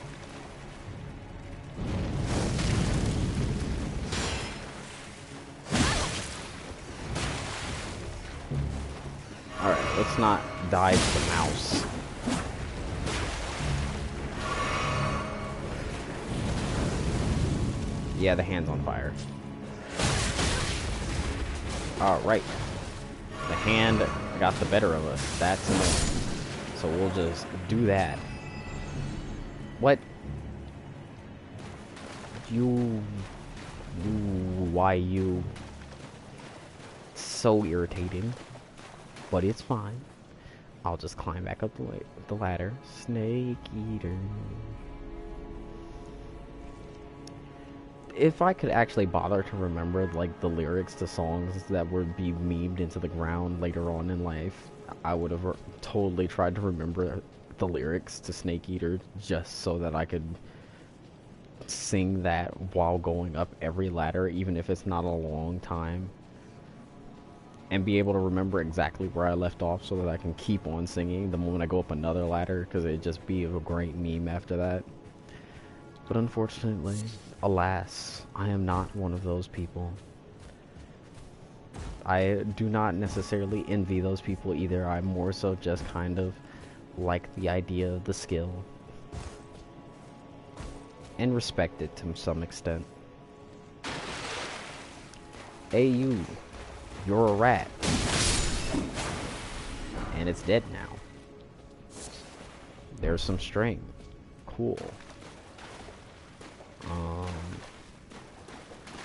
Alright, let's not die to the mouse. Yeah, the hand's on fire. Alright. The hand got the better of us. That's enough. So we'll just do that. What? Why you? So irritating. But it's fine. I'll just climb back up the ladder. Snake Eater. If I could actually bother to remember like the lyrics to songs that would be memed into the ground later on in life, I would have totally tried to remember the lyrics to Snake Eater just so that I could sing that while going up every ladder, even if it's not a long time, and be able to remember exactly where I left off so that I can keep on singing the moment I go up another ladder, because it'd just be a great meme after that. But unfortunately, alas, I am not one of those people. I do not necessarily envy those people either. I more so just kind of like the idea of the skill and respect it to some extent. Hey you, you're a rat. And it's dead now. There's some string. Cool.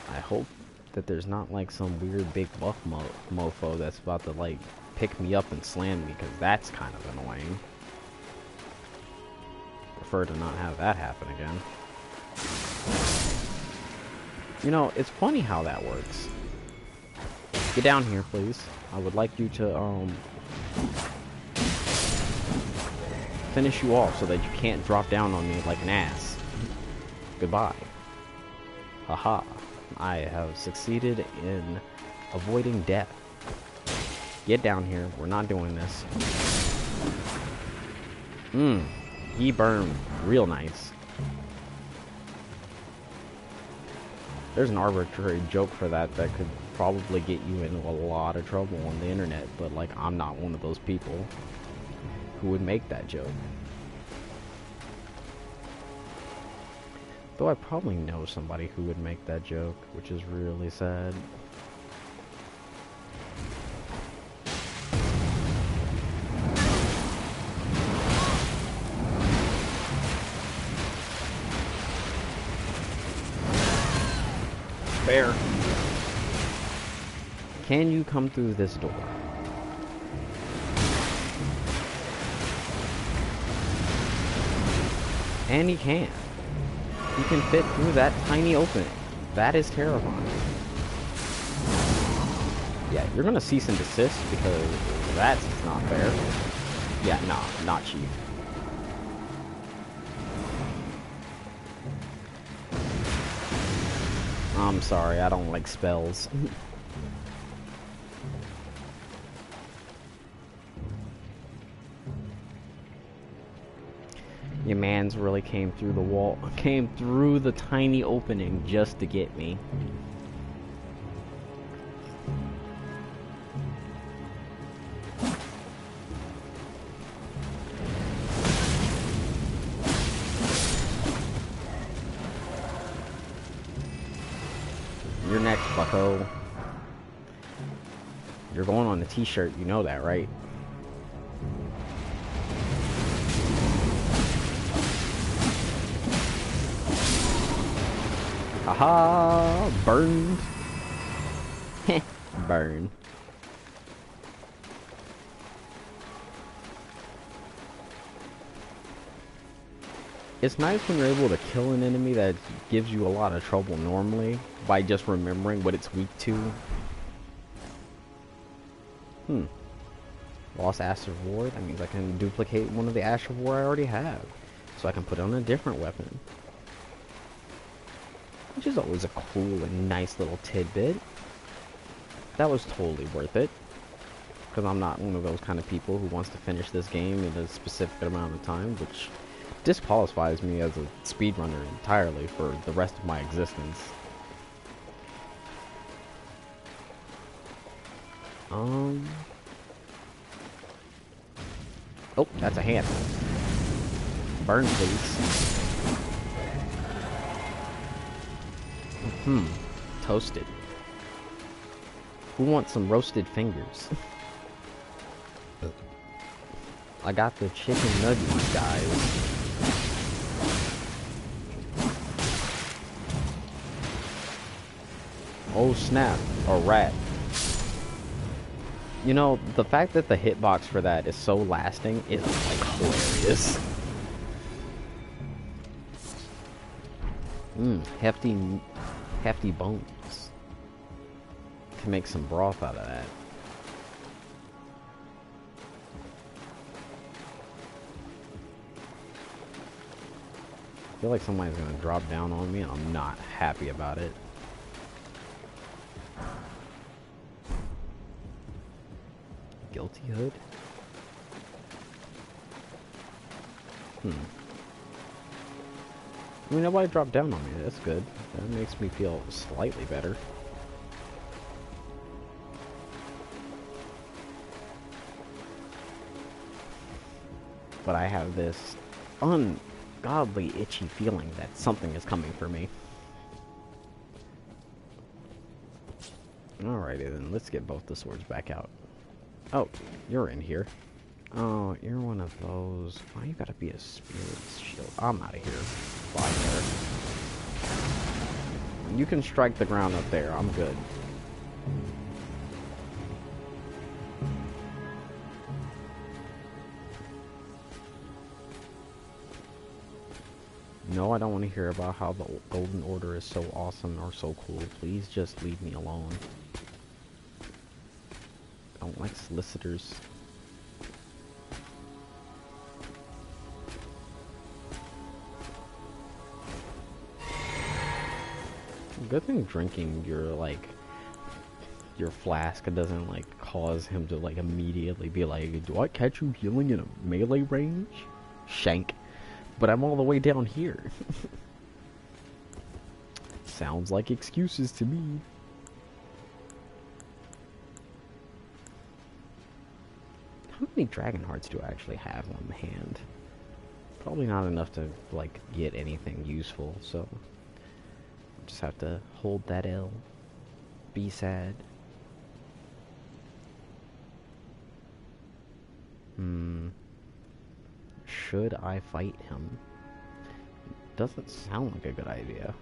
I hope that there's not like some weird big buff mofo that's about to like pick me up and slam me, because that's kind of annoying. Prefer to not have that happen again. You know, it's funny how that works. Get down here, please. I would like you to finish you off so that you can't drop down on me like an ass. Goodbye. Haha. I have succeeded in avoiding death. Get down here. We're not doing this. He burned real nice. There's an arbitrary joke for that could probably get you into a lot of trouble on the internet, but like, I'm not one of those people who would make that joke. Though I probably know somebody who would make that joke, which is really sad. Fair. Can you come through this door? And he can. He can fit through that tiny opening. That is terrifying. Yeah, you're gonna cease and desist because that's not fair. Yeah, nah, not Chief. I'm sorry, I don't like spells. Your mans really came through the wall, came through the tiny opening just to get me. You're next, bucko. You're going on the t-shirt, you know that, right? Haha, burned. Burn. It's nice when you're able to kill an enemy that gives you a lot of trouble normally by just remembering what it's weak to. Lost Ash of War. That means I can duplicate one of the Ash of War I already have. So I can put on a different weapon. Which is always a cool and nice little tidbit. That was totally worth it. Because I'm not one of those kind of people who wants to finish this game in a specific amount of time, which disqualifies me as a speedrunner entirely for the rest of my existence. Oh, that's a hand. Burn, please. Toasted. Who wants some roasted fingers? I got the chicken nuggets, guys. Oh snap, a rat. You know, the fact that the hitbox for that is so lasting is like hilarious. Hefty bones. Can make some broth out of that. I feel like somebody's gonna drop down on me and I'm not happy about it. Guilty Hood? I mean, nobody dropped down on me. That's good. That makes me feel slightly better. But I have this ungodly itchy feeling that something is coming for me. Alrighty then, let's get both the swords back out. Oh, you're in here. Oh, you're one of those. Why you gotta be a spirit shield? I'm out of here. Fly there. You can strike the ground up there. I'm good. No, I don't want to hear about how the Golden Order is so awesome or so cool. Please just leave me alone. I don't like solicitors. Good thing drinking your flask doesn't like cause him to like immediately be like, do I catch you healing in a melee range? Shank. But I'm all the way down here. Sounds like excuses to me. How many Dragon Hearts do I actually have on hand? Probably not enough to like get anything useful, so just have to hold that L. Be sad. Should I fight him? Doesn't sound like a good idea.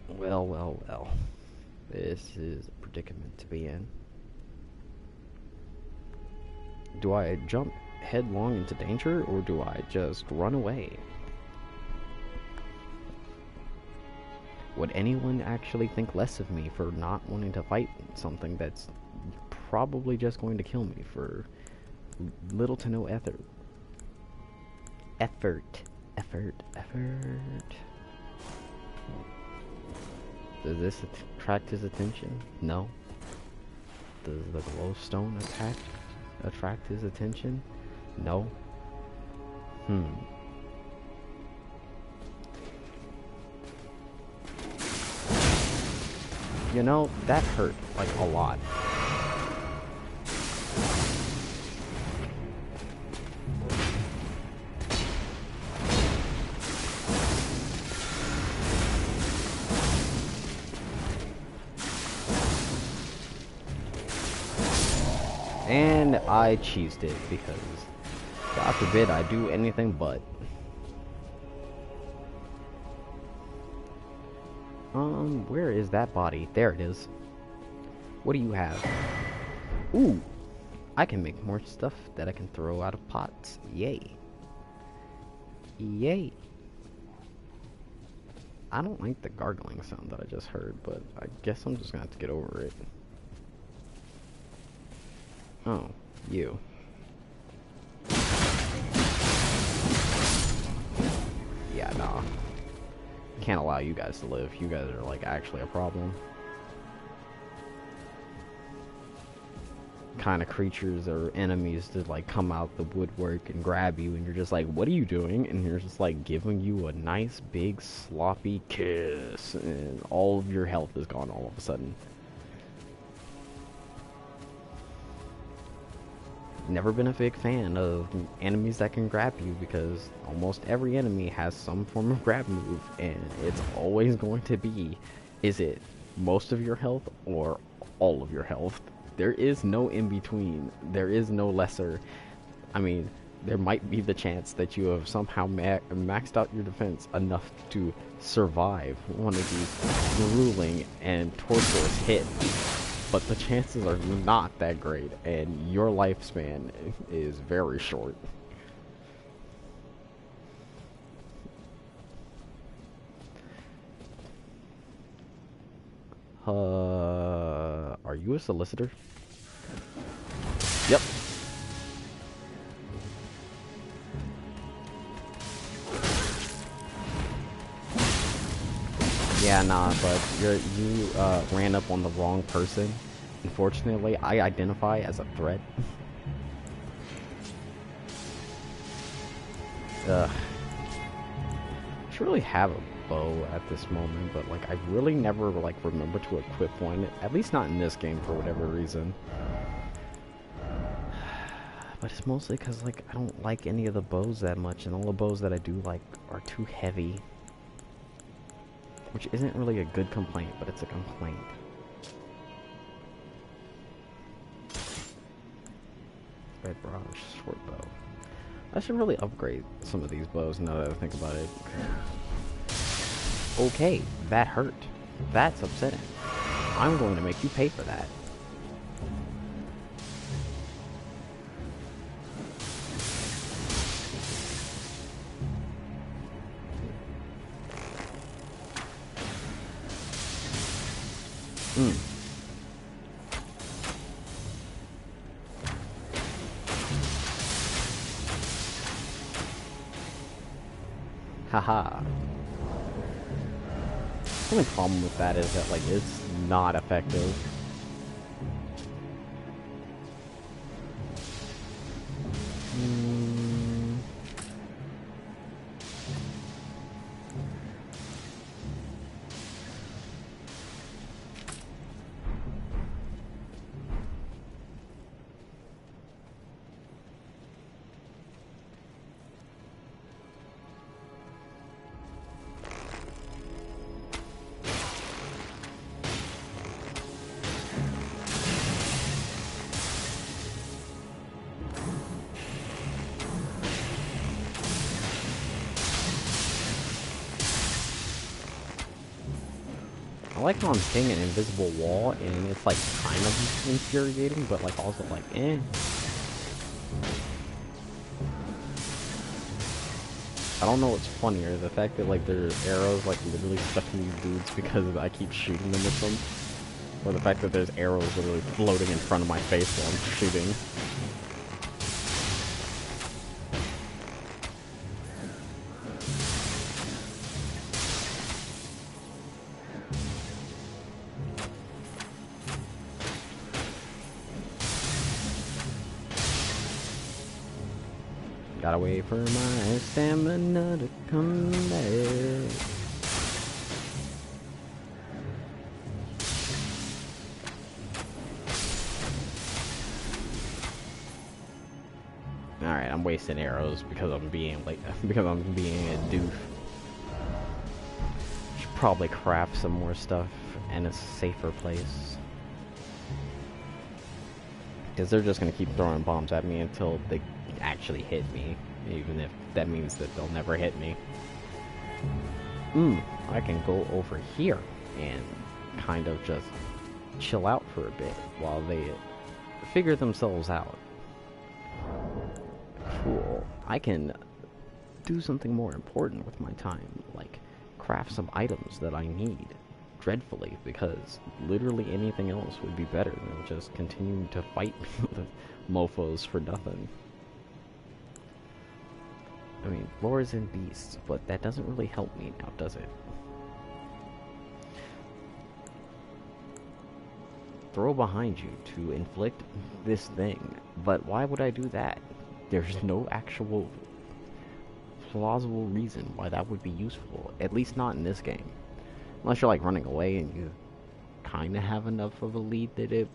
Well, well, well. This is a predicament to be in. Do I jump headlong into danger, or do I just run away? Would anyone actually think less of me for not wanting to fight something that's probably just going to kill me for little to no effort? Effort. Does this attract his attention? No. Does the glowstone attract his attention? No. You know, that hurt, like, a lot. And I cheesed it, because, God forbid I do anything but. Where is that body? There it is. What do you have? Ooh, I can make more stuff that I can throw out of pots. Yay. Yay. I don't like the gargling sound that I just heard, but I guess I'm just gonna have to get over it. Oh, you. Yeah, nah. Can't allow you guys to live. You guys are like actually a problem. Kind of creatures or enemies that like come out the woodwork and grab you, and you're just like, what are you doing? And you're just like giving you a nice big sloppy kiss, and all of your health is gone all of a sudden. Never been a big fan of enemies that can grab you, because almost every enemy has some form of grab move, and it's always going to be, is it most of your health or all of your health? There is no in between. There is no lesser. I mean, there might be the chance that you have somehow maxed out your defense enough to survive one of these grueling and torturous hits. But the chances are not that great, and your lifespan is very short. Are you a solicitor? Yep. Yeah, nah, but you ran up on the wrong person. Unfortunately, I identify as a threat. Ugh. I should really have a bow at this moment, but like I really never like remember to equip one. At least not in this game for whatever reason. But it's mostly because like I don't like any of the bows that much, and all the bows that I do like are too heavy. Which isn't really a good complaint, but it's a complaint. Red barrage, short bow. I should really upgrade some of these bows now that I think about it. Okay, that hurt. That's upsetting. I'm going to make you pay for that. Haha. The only problem with that is that like it's not effective. I like how I'm hitting an invisible wall, and it's like kind of infuriating, but like also like, eh. I don't know what's funnier, the fact that like there's arrows like literally stuck in these dudes because I keep shooting them with them, or the fact that there's arrows literally floating in front of my face while I'm shooting. Gotta wait for my stamina to come back. Alright, I'm wasting arrows because I'm being like a doof. Should probably craft some more stuff in a safer place. Because they're just gonna keep throwing bombs at me until they actually hit me, even if that means that they'll never hit me. I can go over here and kind of just chill out for a bit while they figure themselves out. Cool. I can do something more important with my time, like craft some items that I need dreadfully, because literally anything else would be better than just continuing to fight the mofos for nothing. I mean, lores and beasts, but that doesn't really help me now, does it? Throw behind you to inflict this thing, but why would I do that? There's no actual plausible reason why that would be useful, at least not in this game. Unless you're like running away and you kind of have enough of a lead that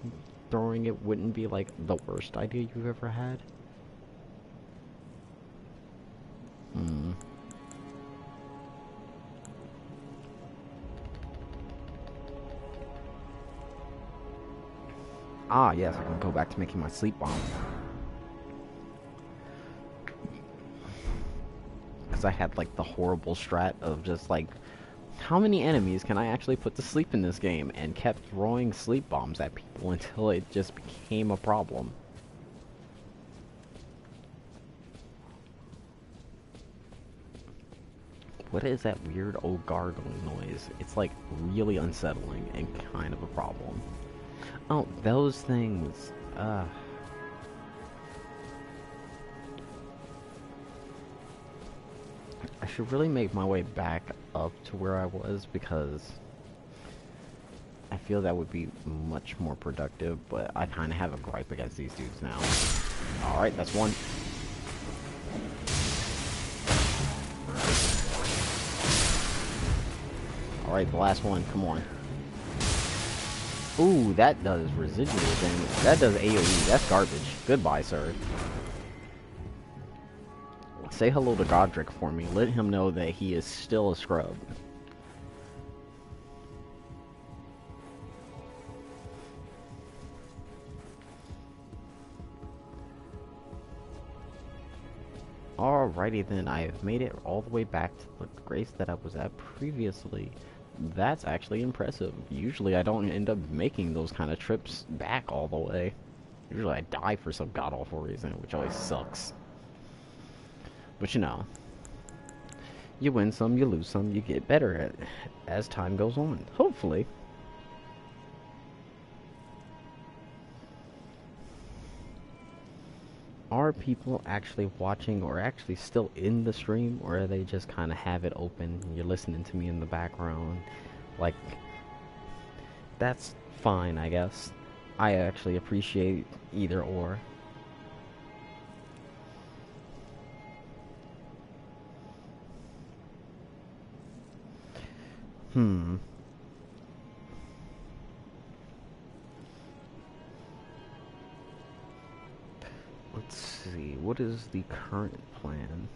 throwing it wouldn't be like the worst idea you've ever had. Ah, yes, I can go back to making my sleep bomb. Because I had like the horrible strat of just like, how many enemies can I actually put to sleep in this game? And kept throwing sleep bombs at people until it just became a problem. What is that weird old gargling noise? It's like really unsettling and kind of a problem. Oh, those things. I should really make my way back up to where I was, because I feel that would be much more productive, but I kind of have a gripe against these dudes now. Alright, that's one. Alright, the last one, come on. Ooh, that does residual damage. That does AoE. That's garbage. Goodbye, sir. Say hello to Godric for me. Let him know that he is still a scrub. Alrighty then, I have made it all the way back to the grace that I was at previously. That's actually impressive. Usually I don't end up making those kind of trips back all the way. Usually I die for some god-awful reason, which always sucks. But you know, you win some, you lose some, you get better at it as time goes on. Hopefully. Are people actually watching or actually still in the stream, or are they just kind of have it open and you're listening to me in the background? Like, that's fine, I guess. I actually appreciate either or. Let's see, what is the current plan?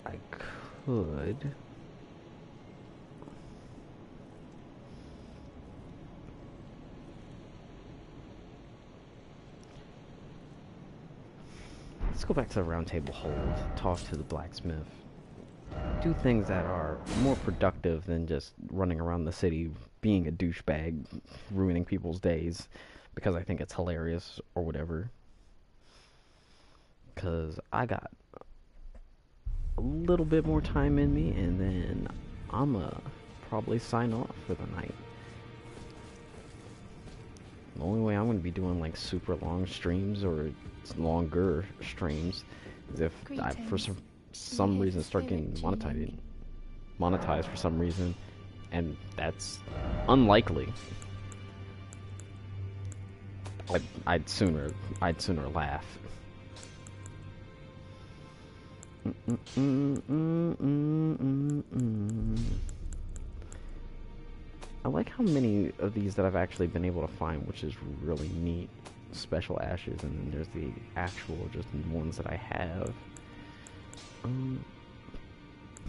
I could... Let's go back to the round table hold, talk to the blacksmith, do things that are more productive than just running around the city being a douchebag, ruining people's days because I think it's hilarious or whatever. Because I got a little bit more time in me, and then I'ma probably sign off for the night. The only way I'm going to be doing like super long streams or longer streams is if I, for some reason, start getting monetized for some reason, and that's unlikely. I'd sooner laugh. I like how many of these that I've actually been able to find, which is really neat. Special ashes, and then there's the actual just ones that I have. I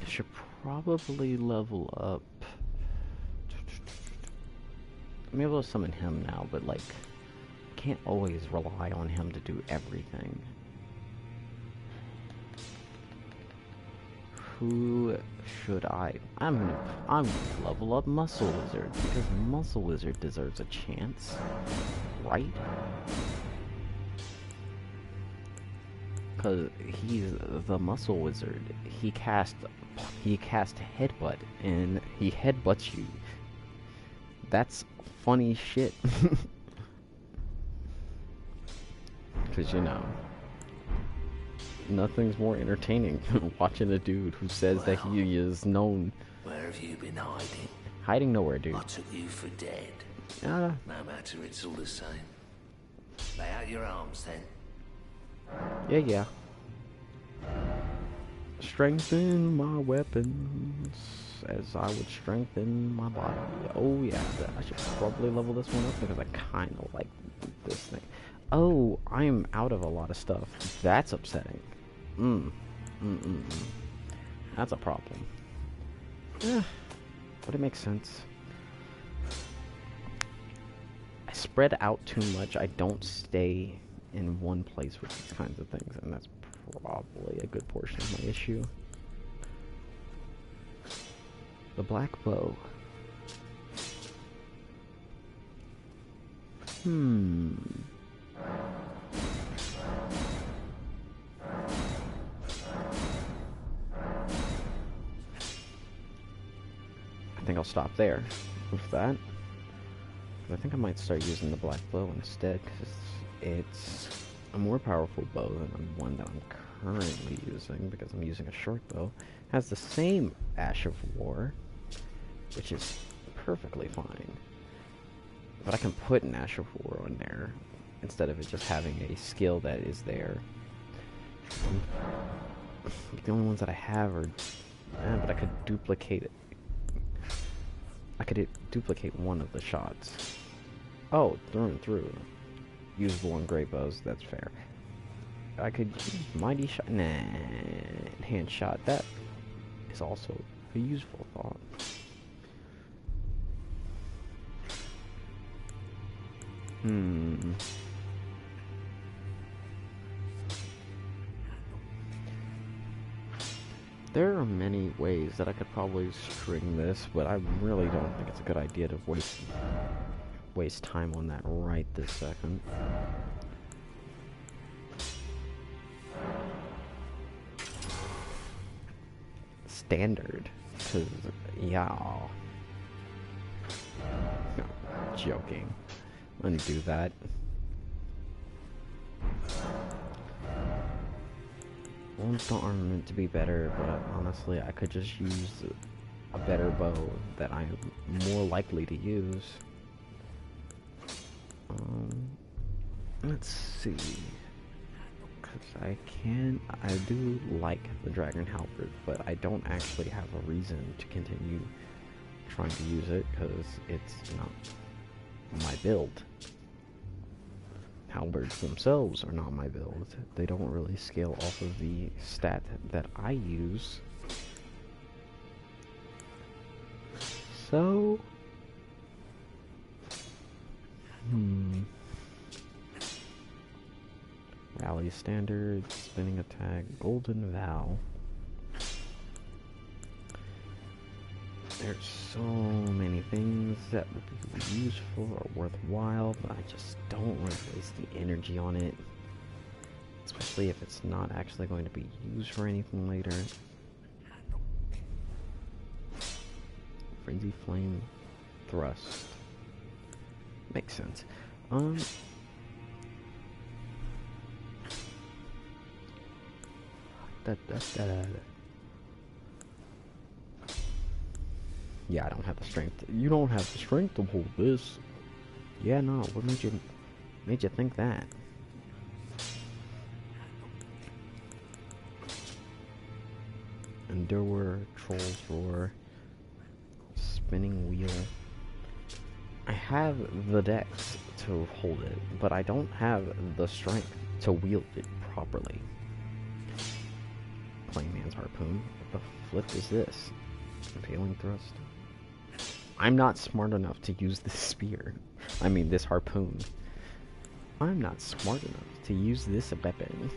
should probably level up. I'm able to summon him now, but like, can't always rely on him to do everything. Who should I'm gonna level up Muscle Wizard, because Muscle Wizard deserves a chance, right? Because he's the Muscle Wizard. He cast Headbutt, and he headbutts you. That's funny shit. Because, you know, nothing's more entertaining than watching a dude who says that he is known. Where have you been hiding? Hiding nowhere, dude. I took you for dead. No matter, it's all the same. Lay out your arms then. Yeah. Strengthen my weapons as I would strengthen my body. Oh yeah, I should probably level this one up because I kind of like this thing. Oh, I'm out of a lot of stuff. That's upsetting. That's a problem. Yeah, but it makes sense. I spread out too much. I don't stay in one place with these kinds of things, and that's probably a good portion of my issue. The black bow. I think I'll stop there with that. I think I might start using the black bow instead, because it's a more powerful bow than the one that I'm currently using, because I'm using a short bow. It has the same Ash of War, which is perfectly fine. But I can put an Ash of War on there instead of it just having a skill that is there. The only ones that I have are... but I could duplicate it. I could duplicate one of the shots. Oh, through and through. Usable on great bows, that's fair. I could use Mighty Shot. Nah, Hand Shot. That is also a useful thought. There are many ways that I could probably string this, but I really don't think it's a good idea to waste time on that right this second. Standard, cause yeah. No, joking. Undo that. I want the armament to be better, but honestly, I could just use a better bow that I am more likely to use. Let's see. Because I do like the Dragon Halberd, but I don't actually have a reason to continue trying to use it, because it's not my build. Halberds themselves are not my build. They don't really scale off of the stat that I use. So... Rally Standard, Spinning Attack, Golden Vow. There's so many things that would be useful or worthwhile, but I just don't want to waste the energy on it. Especially if it's not actually going to be used for anything later. Frenzy Flame Thrust. Makes sense. Yeah, I don't have the strength. You don't have the strength to hold this. Yeah, no. What made you think that? Endure, Troll's Roar, Spinning Wheel. I have the dex to hold it, but I don't have the strength to wield it properly. Plain Man's Harpoon. What the flip is this? Impaling Thrust. I'm not smart enough to use this spear. I mean, this harpoon. I'm not smart enough to use this weapon.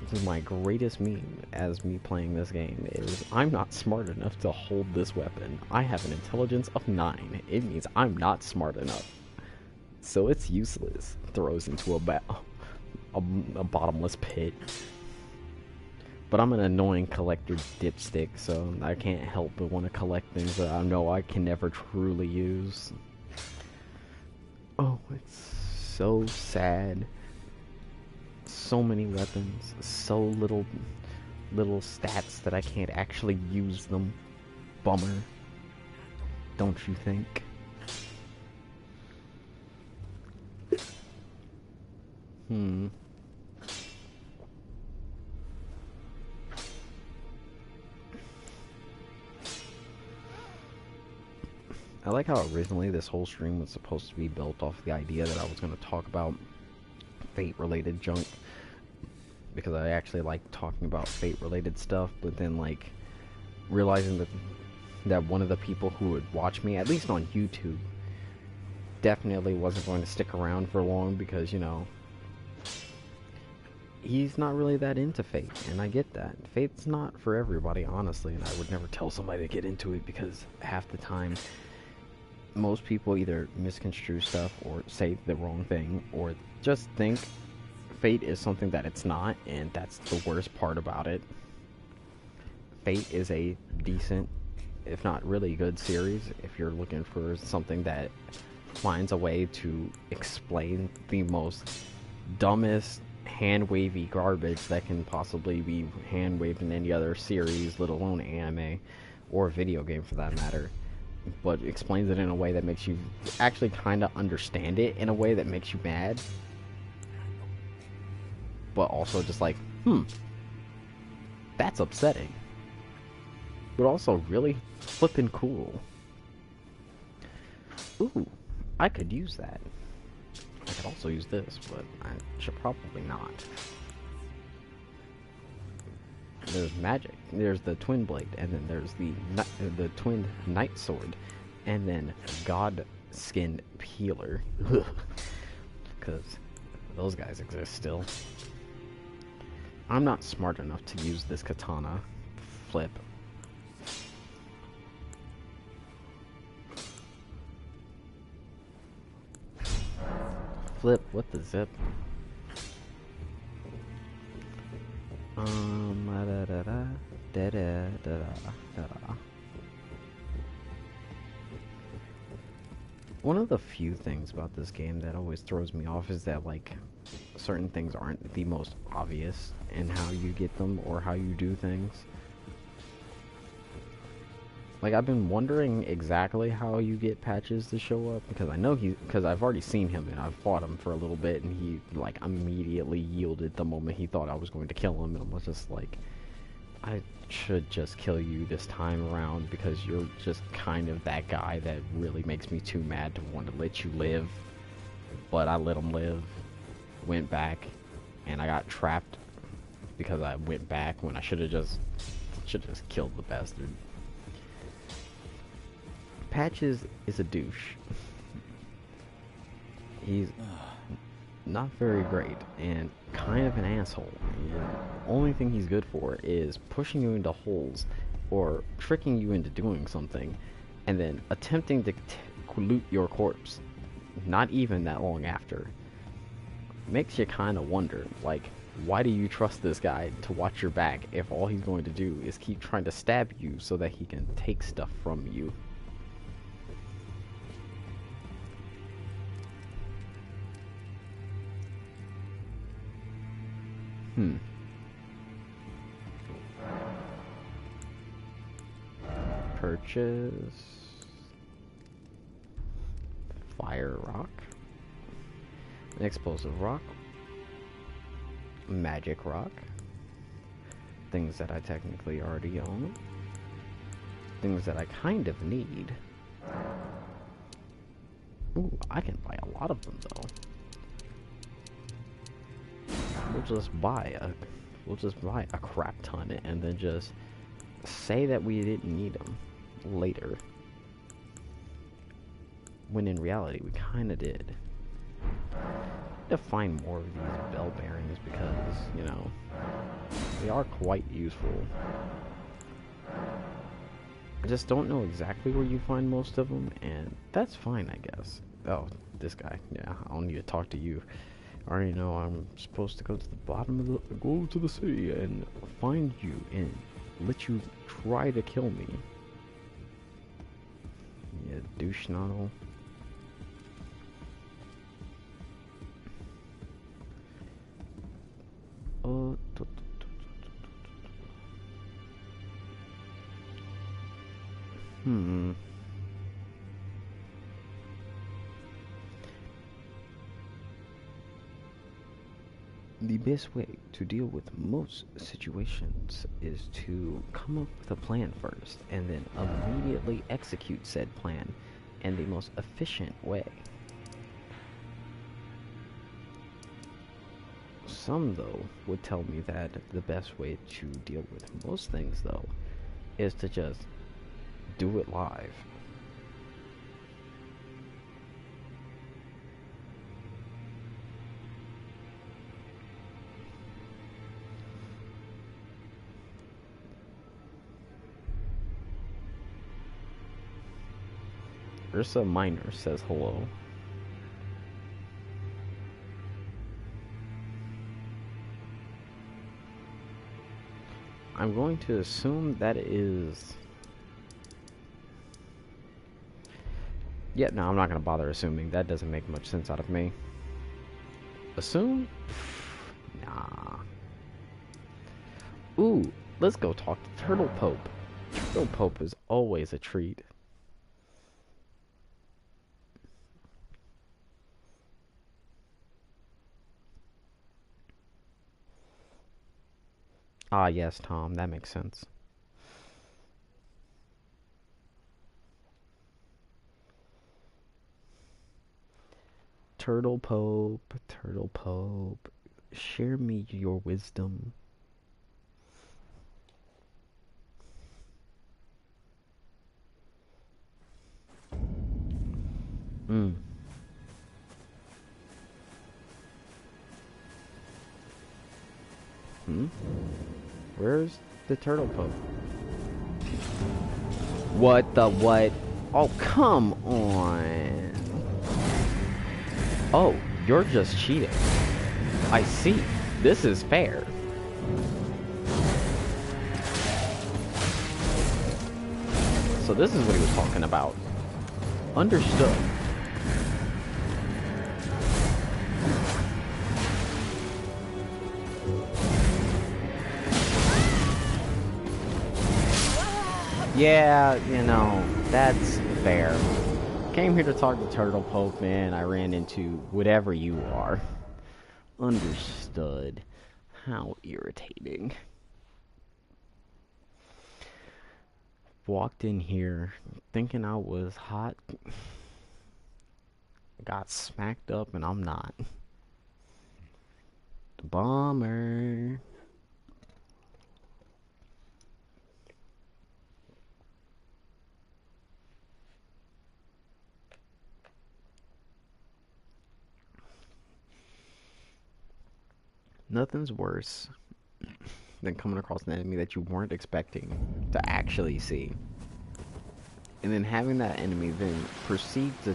This is my greatest meme as me playing this game is I'm not smart enough to hold this weapon. I have an intelligence of 9. It means I'm not smart enough. So it's useless. Throws into a bottomless pit. But I'm an annoying collector dipstick, so I can't help but want to collect things that I know I can never truly use. Oh, it's so sad. So many weapons, so little stats that I can't actually use them. Bummer. Don't you think? I like how originally this whole stream was supposed to be built off the idea that I was going to talk about Fate-related junk, because I actually like talking about Fate-related stuff, but then, like, realizing that one of the people who would watch me, at least on YouTube, definitely wasn't going to stick around for long, because, you know, he's not really that into Fate, and I get that. Fate's not for everybody, honestly, and I would never tell somebody to get into it, because half the time most people either misconstrue stuff or say the wrong thing or just think Fate is something that it's not, and that's the worst part about it. Fate is a decent, if not really good series if you're looking for something that finds a way to explain the most dumbest hand-wavy garbage that can possibly be hand-waved in any other series, let alone anime or video game for that matter, but explains it in a way that makes you actually kind of understand it in a way that makes you mad, but also just like, that's upsetting, but also really flippin' cool. Ooh, I could use that. I could also use this, but I should probably not. There's magic. There's the twin blade, and then there's the twin night sword, and then god skin peeler. Because those guys exist still. I'm not smart enough to use this katana. Flip. Flip. What the zip? One of the few things about this game that always throws me off is that, like, certain things aren't the most obvious in how you get them or how you do things. Like, I've been wondering exactly how you get Patches to show up, because I know because I've already seen him and I've fought him for a little bit, and he, like, immediately yielded the moment he thought I was going to kill him, and I was just like, I should just kill you this time around, because you're just kind of that guy that really makes me too mad to want to let you live. But I let him live, went back, and I got trapped because I went back when I should have just killed the bastard. Patches is a douche. He's not very great and kind of an asshole. And the only thing he's good for is pushing you into holes or tricking you into doing something and then attempting to loot your corpse not even that long after. Makes you kind of wonder, like, why do you trust this guy to watch your back if all he's going to do is keep trying to stab you so that he can take stuff from you? Purchase fire rock, an explosive rock, magic rock, things that I technically already own, things that I kind of need. Ooh, I can buy a lot of them though. We'll just buy a crap ton and then just say that we didn't need them later, when in reality we kind of did. to find more of these bell bearings because, you know, they are quite useful. I just don't know exactly where you find most of them, and that's fine, I guess. Oh, this guy. Yeah, I don't need to talk to you. I already know I'm supposed to go to the bottom of the... Go to the city and find you and let you try to kill me. Yeah, douche noddle. The best way to deal with most situations is to come up with a plan first and then immediately execute said plan in the most efficient way. Some, though, would tell me that the best way to deal with most things, though, is to just do it live. Ursa Minor says hello. I'm going to assume that is... Yeah, no, I'm not going to bother assuming. That doesn't make much sense out of me. Assume? Nah. Ooh, let's go talk to Turtle Pope. Turtle Pope is always a treat. Ah, yes, Tom, that makes sense. Turtle Pope, share me your wisdom. Where's the Turtle Pope? What the what? Oh, come on. Oh, you're just cheating. I see. This is fair. So this is what he was talking about. Understood. Yeah, you know, that's fair. Came here to talk to Turtle Pope, man. I ran into whatever you are. Understood. How irritating. Walked in here thinking I was hot. Got smacked up and I'm not. Bummer. Nothing's worse than coming across an enemy that you weren't expecting to actually see. And then having that enemy then proceed to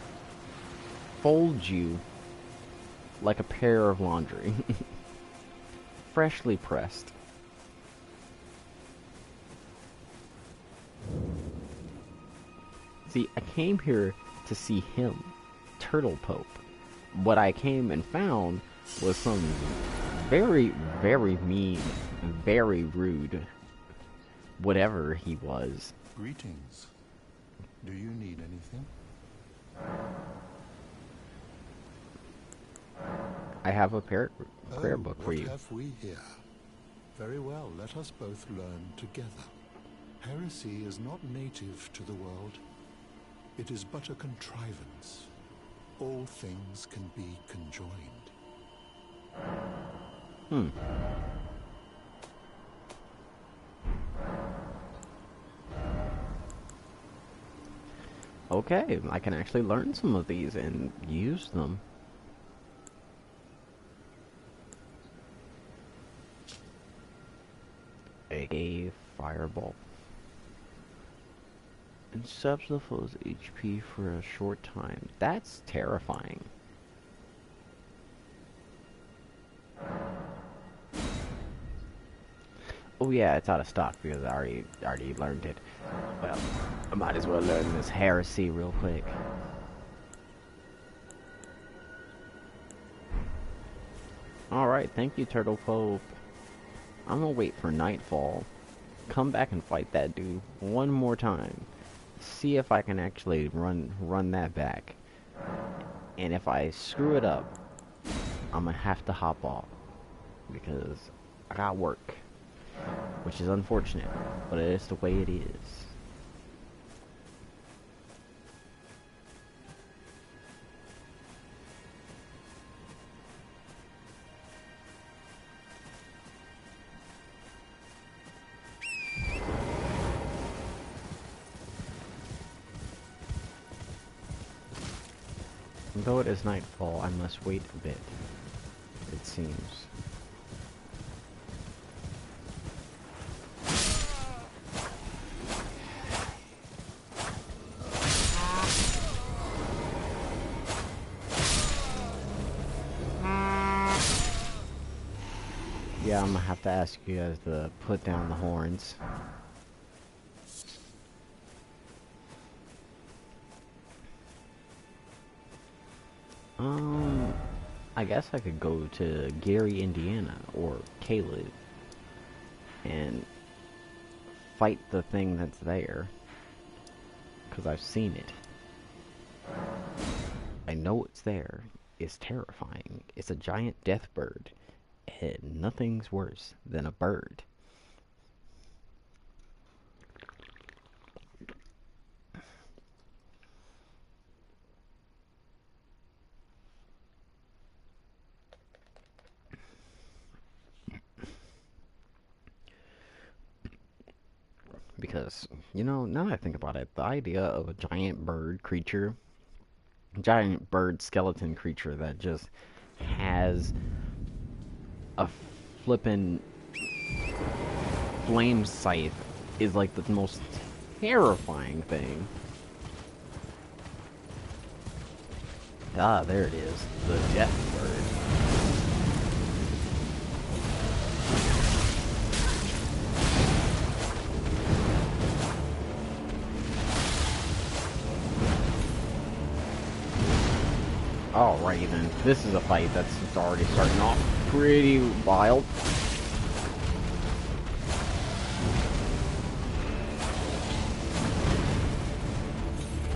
fold you like a pair of laundry. Freshly pressed. See, I came here to see him, Turtle Pope. What I came and found was some very, very mean, very rude, whatever he was. Greetings. Do you need anything? I have a prayer book for you. What have we here? Very well, let us both learn together. Heresy is not native to the world. It is but a contrivance. All things can be conjoined. Okay, I can actually learn some of these and use them. fireball. And subs the foe's HP for a short time. That's terrifying. Oh yeah, it's out of stock because I already learned it. Well, I might as well learn this heresy real quick. Alright, thank you, Turtle Pope. I'm gonna wait for nightfall. Come back and fight that dude one more time. See if I can actually run that back. And if I screw it up, I'm gonna have to hop off. Because I got work. Which is unfortunate, but it is the way it is. Though it is nightfall, I must wait a bit, it seems. Yeah, I'm gonna have to ask you guys to put down the horns. I guess I could go to Gary, Indiana, or Caleb, and fight the thing that's there, because I've seen it. I know it's there. It's terrifying. It's a giant death bird, and nothing's worse than a bird. Because, you know, now that I think about it, the idea of a giant bird creature, giant bird skeleton creature that just has a flippin' flame scythe is like the most terrifying thing. Ah, there it is. The death bird. Alrighty then, this is a fight that's already starting off pretty wild.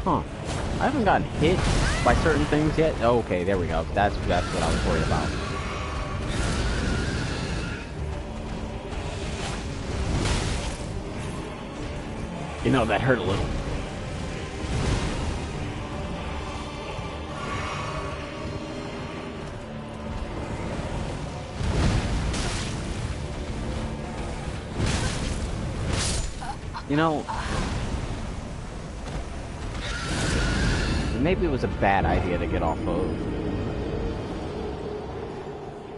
Huh. I haven't gotten hit by certain things yet. Oh, okay, there we go. That's what I was worried about. You know, that hurt a little. You know, maybe it was a bad idea to get off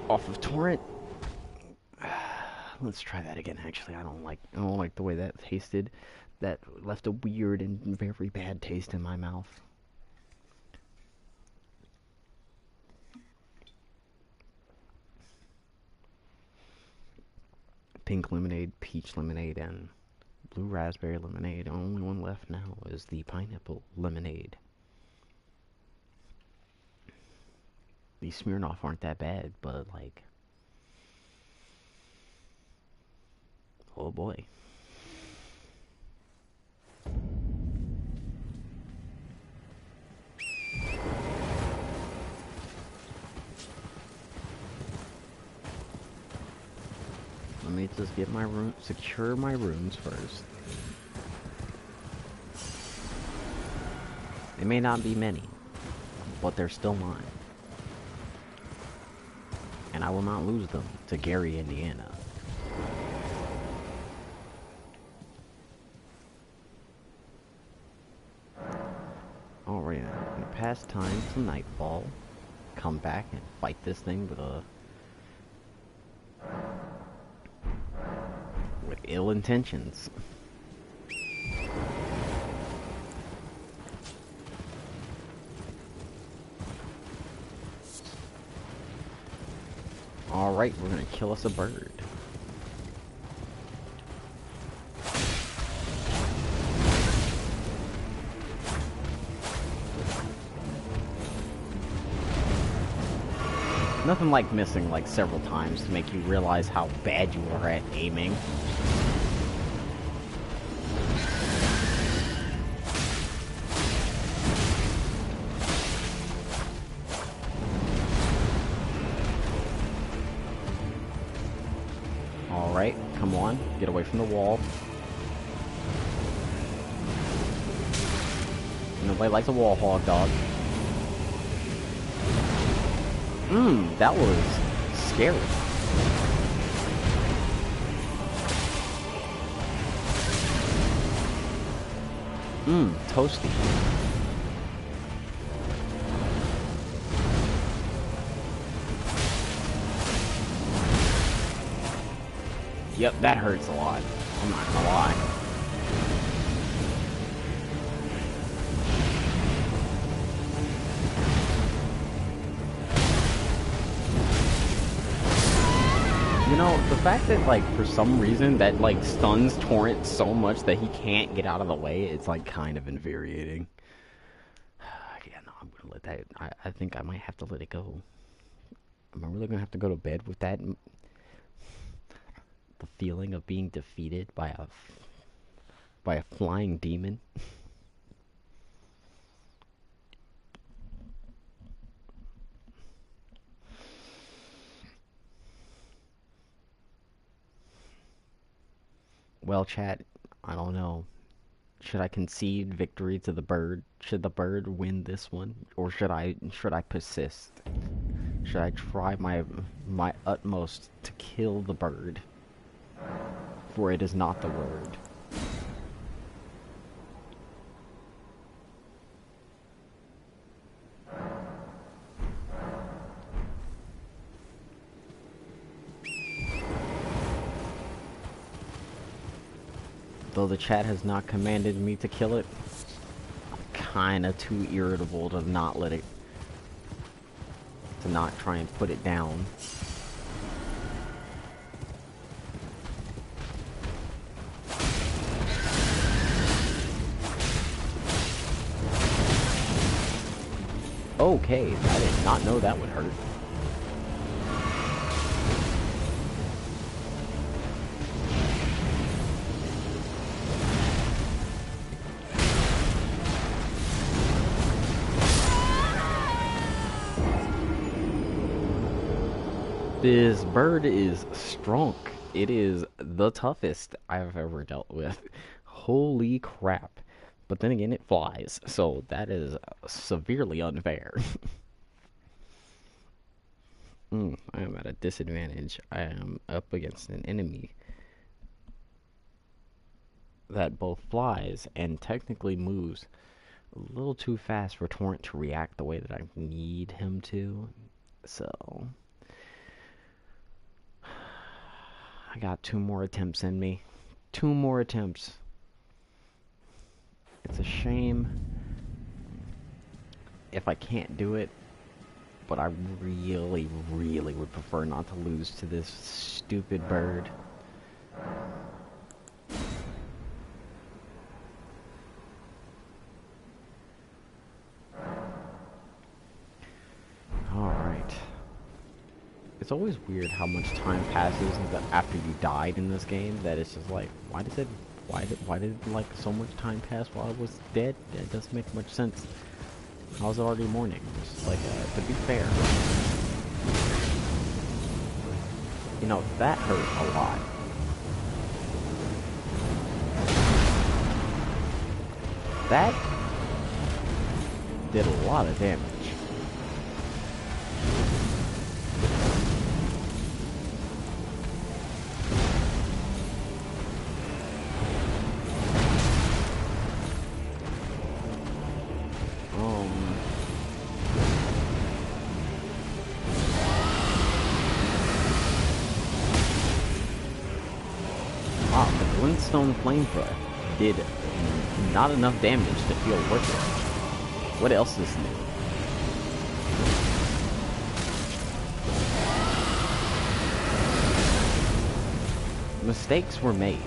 of Torrent. Let's try that again. Actually, I don't like the way that tasted. That left a weird and very bad taste in my mouth. Pink lemonade, peach lemonade, and blue raspberry lemonade. Only one left now is the pineapple lemonade. These Smirnoff aren't that bad, but like, oh boy. Let me just get my room, secure my rooms first. They may not be many, but they're still mine. And I will not lose them to Gary, Indiana. Alright, I'm gonna pass time till nightfall. Come back and fight this thing with ill intentions. Alright, we're gonna kill us a bird. Nothing like missing like several times to make you realize how bad you are at aiming. Alright, come on, get away from the wall. Nobody likes a wall hog, dog. That was scary. Toasty. Yep, that hurts a lot. I'm not gonna lie. You know, the fact that, like, for some reason that, like, stuns Torrent so much that he can't get out of the way, it's, like, kind of infuriating. Yeah, no, I'm gonna let that... I think I might have to let it go. Am I really gonna have to go to bed with that? The feeling of being defeated by a flying demon? Well, chat, I don't know. Should I concede victory to the bird? Should the bird win this one, or should I persist? Should I try my utmost to kill the bird? For it is not the word. Though the chat has not commanded me to kill it, I'm kinda too irritable to not let it, to not try and put it down. Okay, I did not know that would hurt. This bird is strong. It is the toughest I've ever dealt with. Holy crap. But then again, it flies, so that is severely unfair. I am at a disadvantage. I am up against an enemy that both flies and technically moves a little too fast for Torrent to react the way that I need him to. So I got 2 more attempts in me. 2 more attempts. It's a shame if I can't do it, but I really, really would prefer not to lose to this stupid bird. Alright. It's always weird how much time passes after you died in this game, that it's just like, why did like so much time pass while I was dead? It doesn't make much sense. I was already morning. It's just like, to be fair, you know, that hurt a lot. That did a lot of damage. Sunstone Flamethrower did not enough damage to feel worth it. What else is new? Mistakes were made.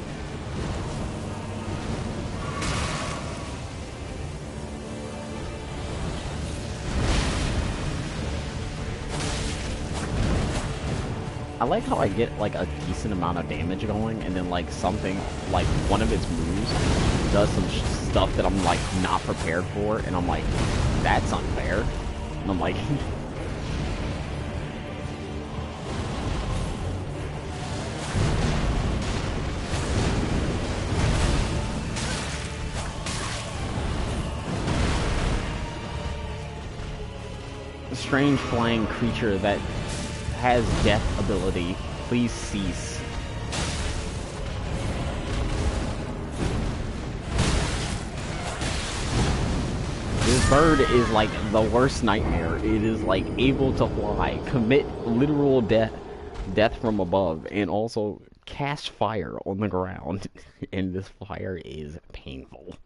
I like how I get like a decent amount of damage going, and then like something, like one of its moves does some stuff that I'm like not prepared for, and I'm like, that's unfair. And I'm like, a strange flying creature that has death ability, please cease. This bird is like the worst nightmare. It is like able to fly, commit literal death from above, and also cast fire on the ground. And this fire is painful.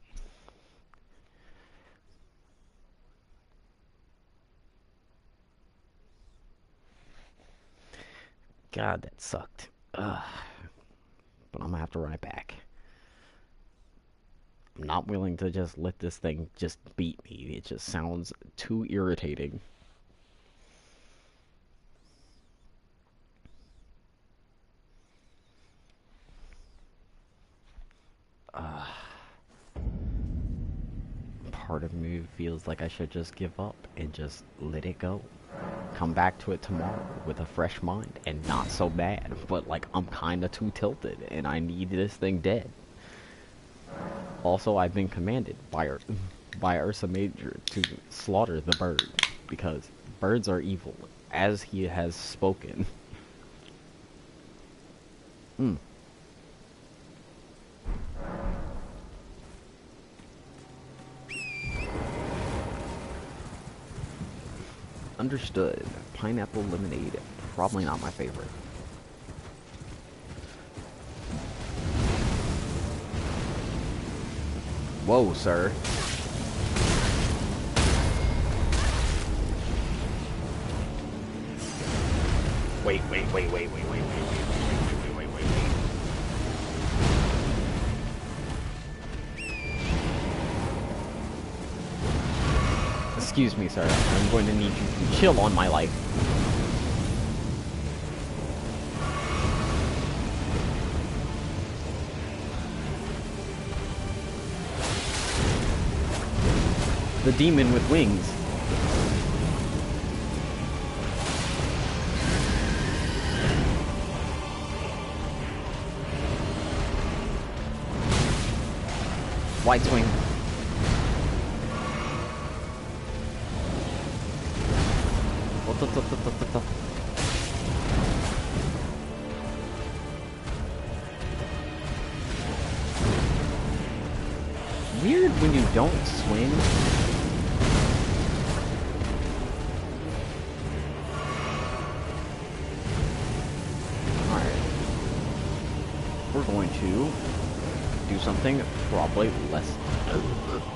God, that sucked. Ugh. But I'm gonna have to run it back. I'm not willing to just let this thing just beat me. It just sounds too irritating. Part of me feels like I should just give up and just let it go. Come back to it tomorrow with a fresh mind and not so bad, but like I'm kinda too tilted and I need this thing dead. Also, I've been commanded by Ursa Major to slaughter the bird because birds are evil, as he has spoken. Understood. Pineapple lemonade, probably not my favorite. Whoa, sir. Wait. Excuse me, sir. I'm going to need you to chill on my life. The demon with wings. White swing. Weird when you don't swing. Alright. We're going to do something probably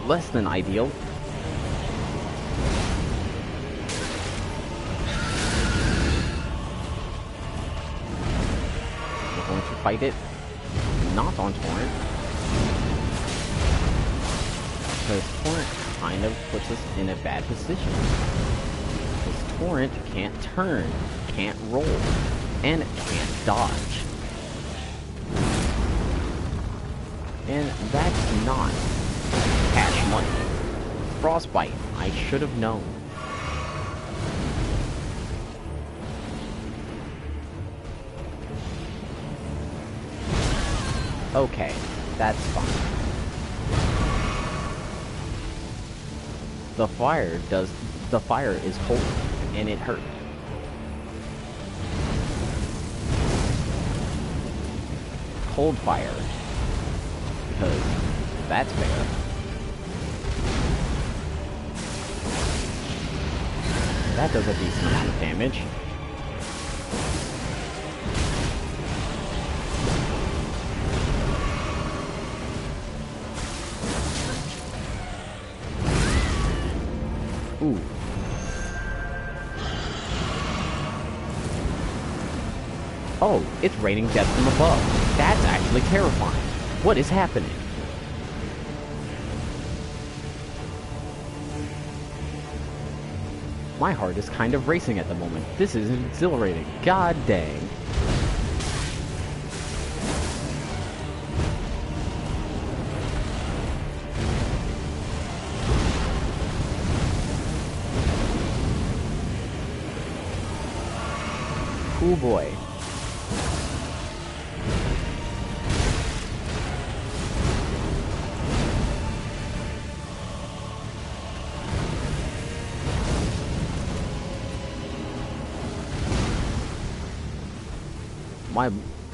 less than ideal. We're going to fight it not on Torrent, because Torrent kind of puts us in a bad position. Because Torrent can't turn, can't roll, and can't dodge. And that's not cash money. Frostbite, I should have known. Okay, that's fine. The fire is holy, and it hurt. Cold fire, because that's fair. That does a decent amount of damage. Oh, it's raining death from above. That's actually terrifying. What is happening? My heart is kind of racing at the moment. This is exhilarating. God dang. Oh boy.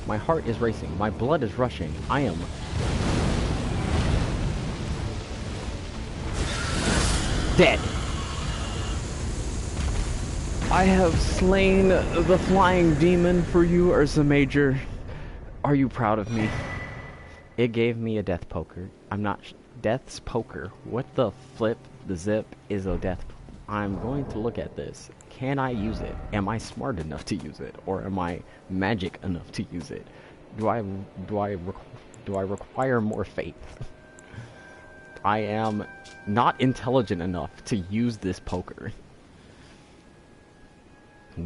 My heart is racing. My blood is rushing. I am dead. I have slain the flying demon for you, Ursa Major. Are you proud of me? It gave me a death poker. Death's poker. What the flip, the zip is a death. I'm going to look at this. Can I use it? Am I smart enough to use it? Or am I magic enough to use it? Do I require more faith? I am not intelligent enough to use this poker.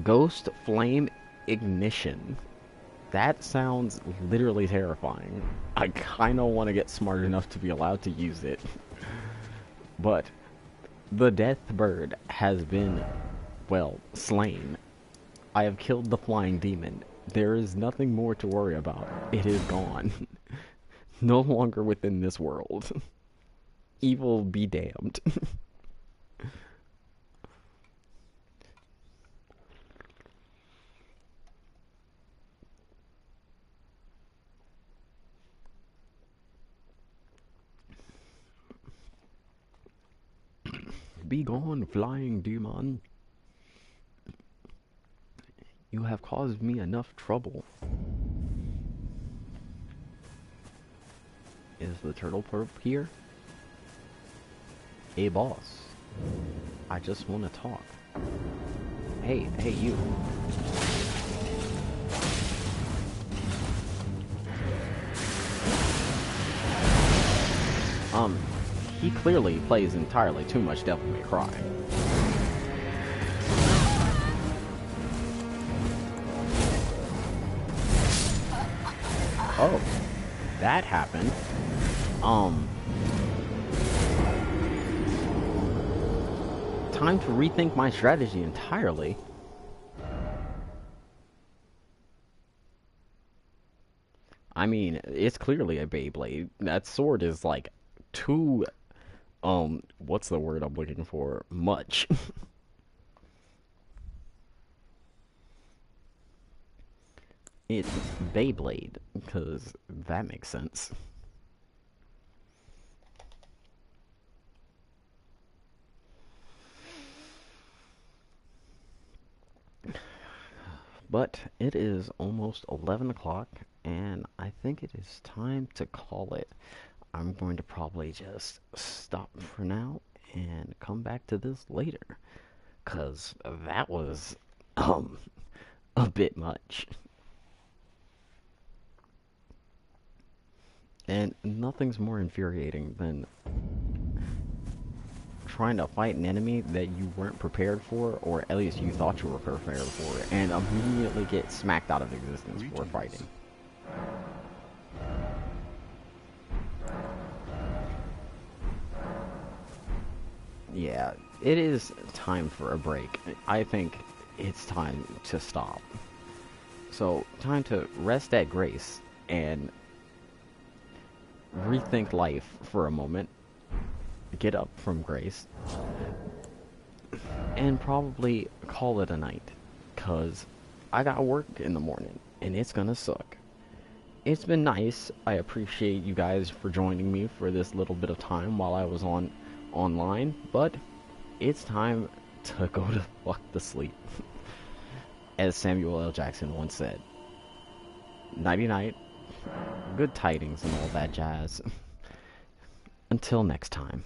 Ghost Flame Ignition. That sounds literally terrifying. I kind of want to get smart enough to be allowed to use it. But the Death Bird has been, well, slain. I have killed the flying demon. There is nothing more to worry about. It is gone. No longer within this world. Evil be damned. Be gone, flying demon. You have caused me enough trouble. Is the turtle perp here? Hey, boss. I just want to talk. Hey, you. He clearly plays entirely too much Devil May Cry. Oh, that happened. Time to rethink my strategy entirely. I mean, it's clearly a Beyblade. That sword is like too, what's the word I'm looking for? Much. It's Beyblade, because that makes sense. But it is almost 11 o'clock, and I think it is time to call it. I'm going to probably just stop for now and come back to this later, because that was, a bit much. And nothing's more infuriating than trying to fight an enemy that you weren't prepared for, or at least you thought you were prepared for, and immediately get smacked out of existence for fighting. Yeah, it is time for a break. I think it's time to stop. So, time to rest at Grace and rethink life for a moment. Get up from Grace. And probably call it a night. 'Cause I got work in the morning, and it's gonna suck. It's been nice. I appreciate you guys for joining me for this little bit of time while I was online, but it's time to go to fuck to sleep. As Samuel L. Jackson once said. Nighty-night. Good tidings and all that jazz. Until next time.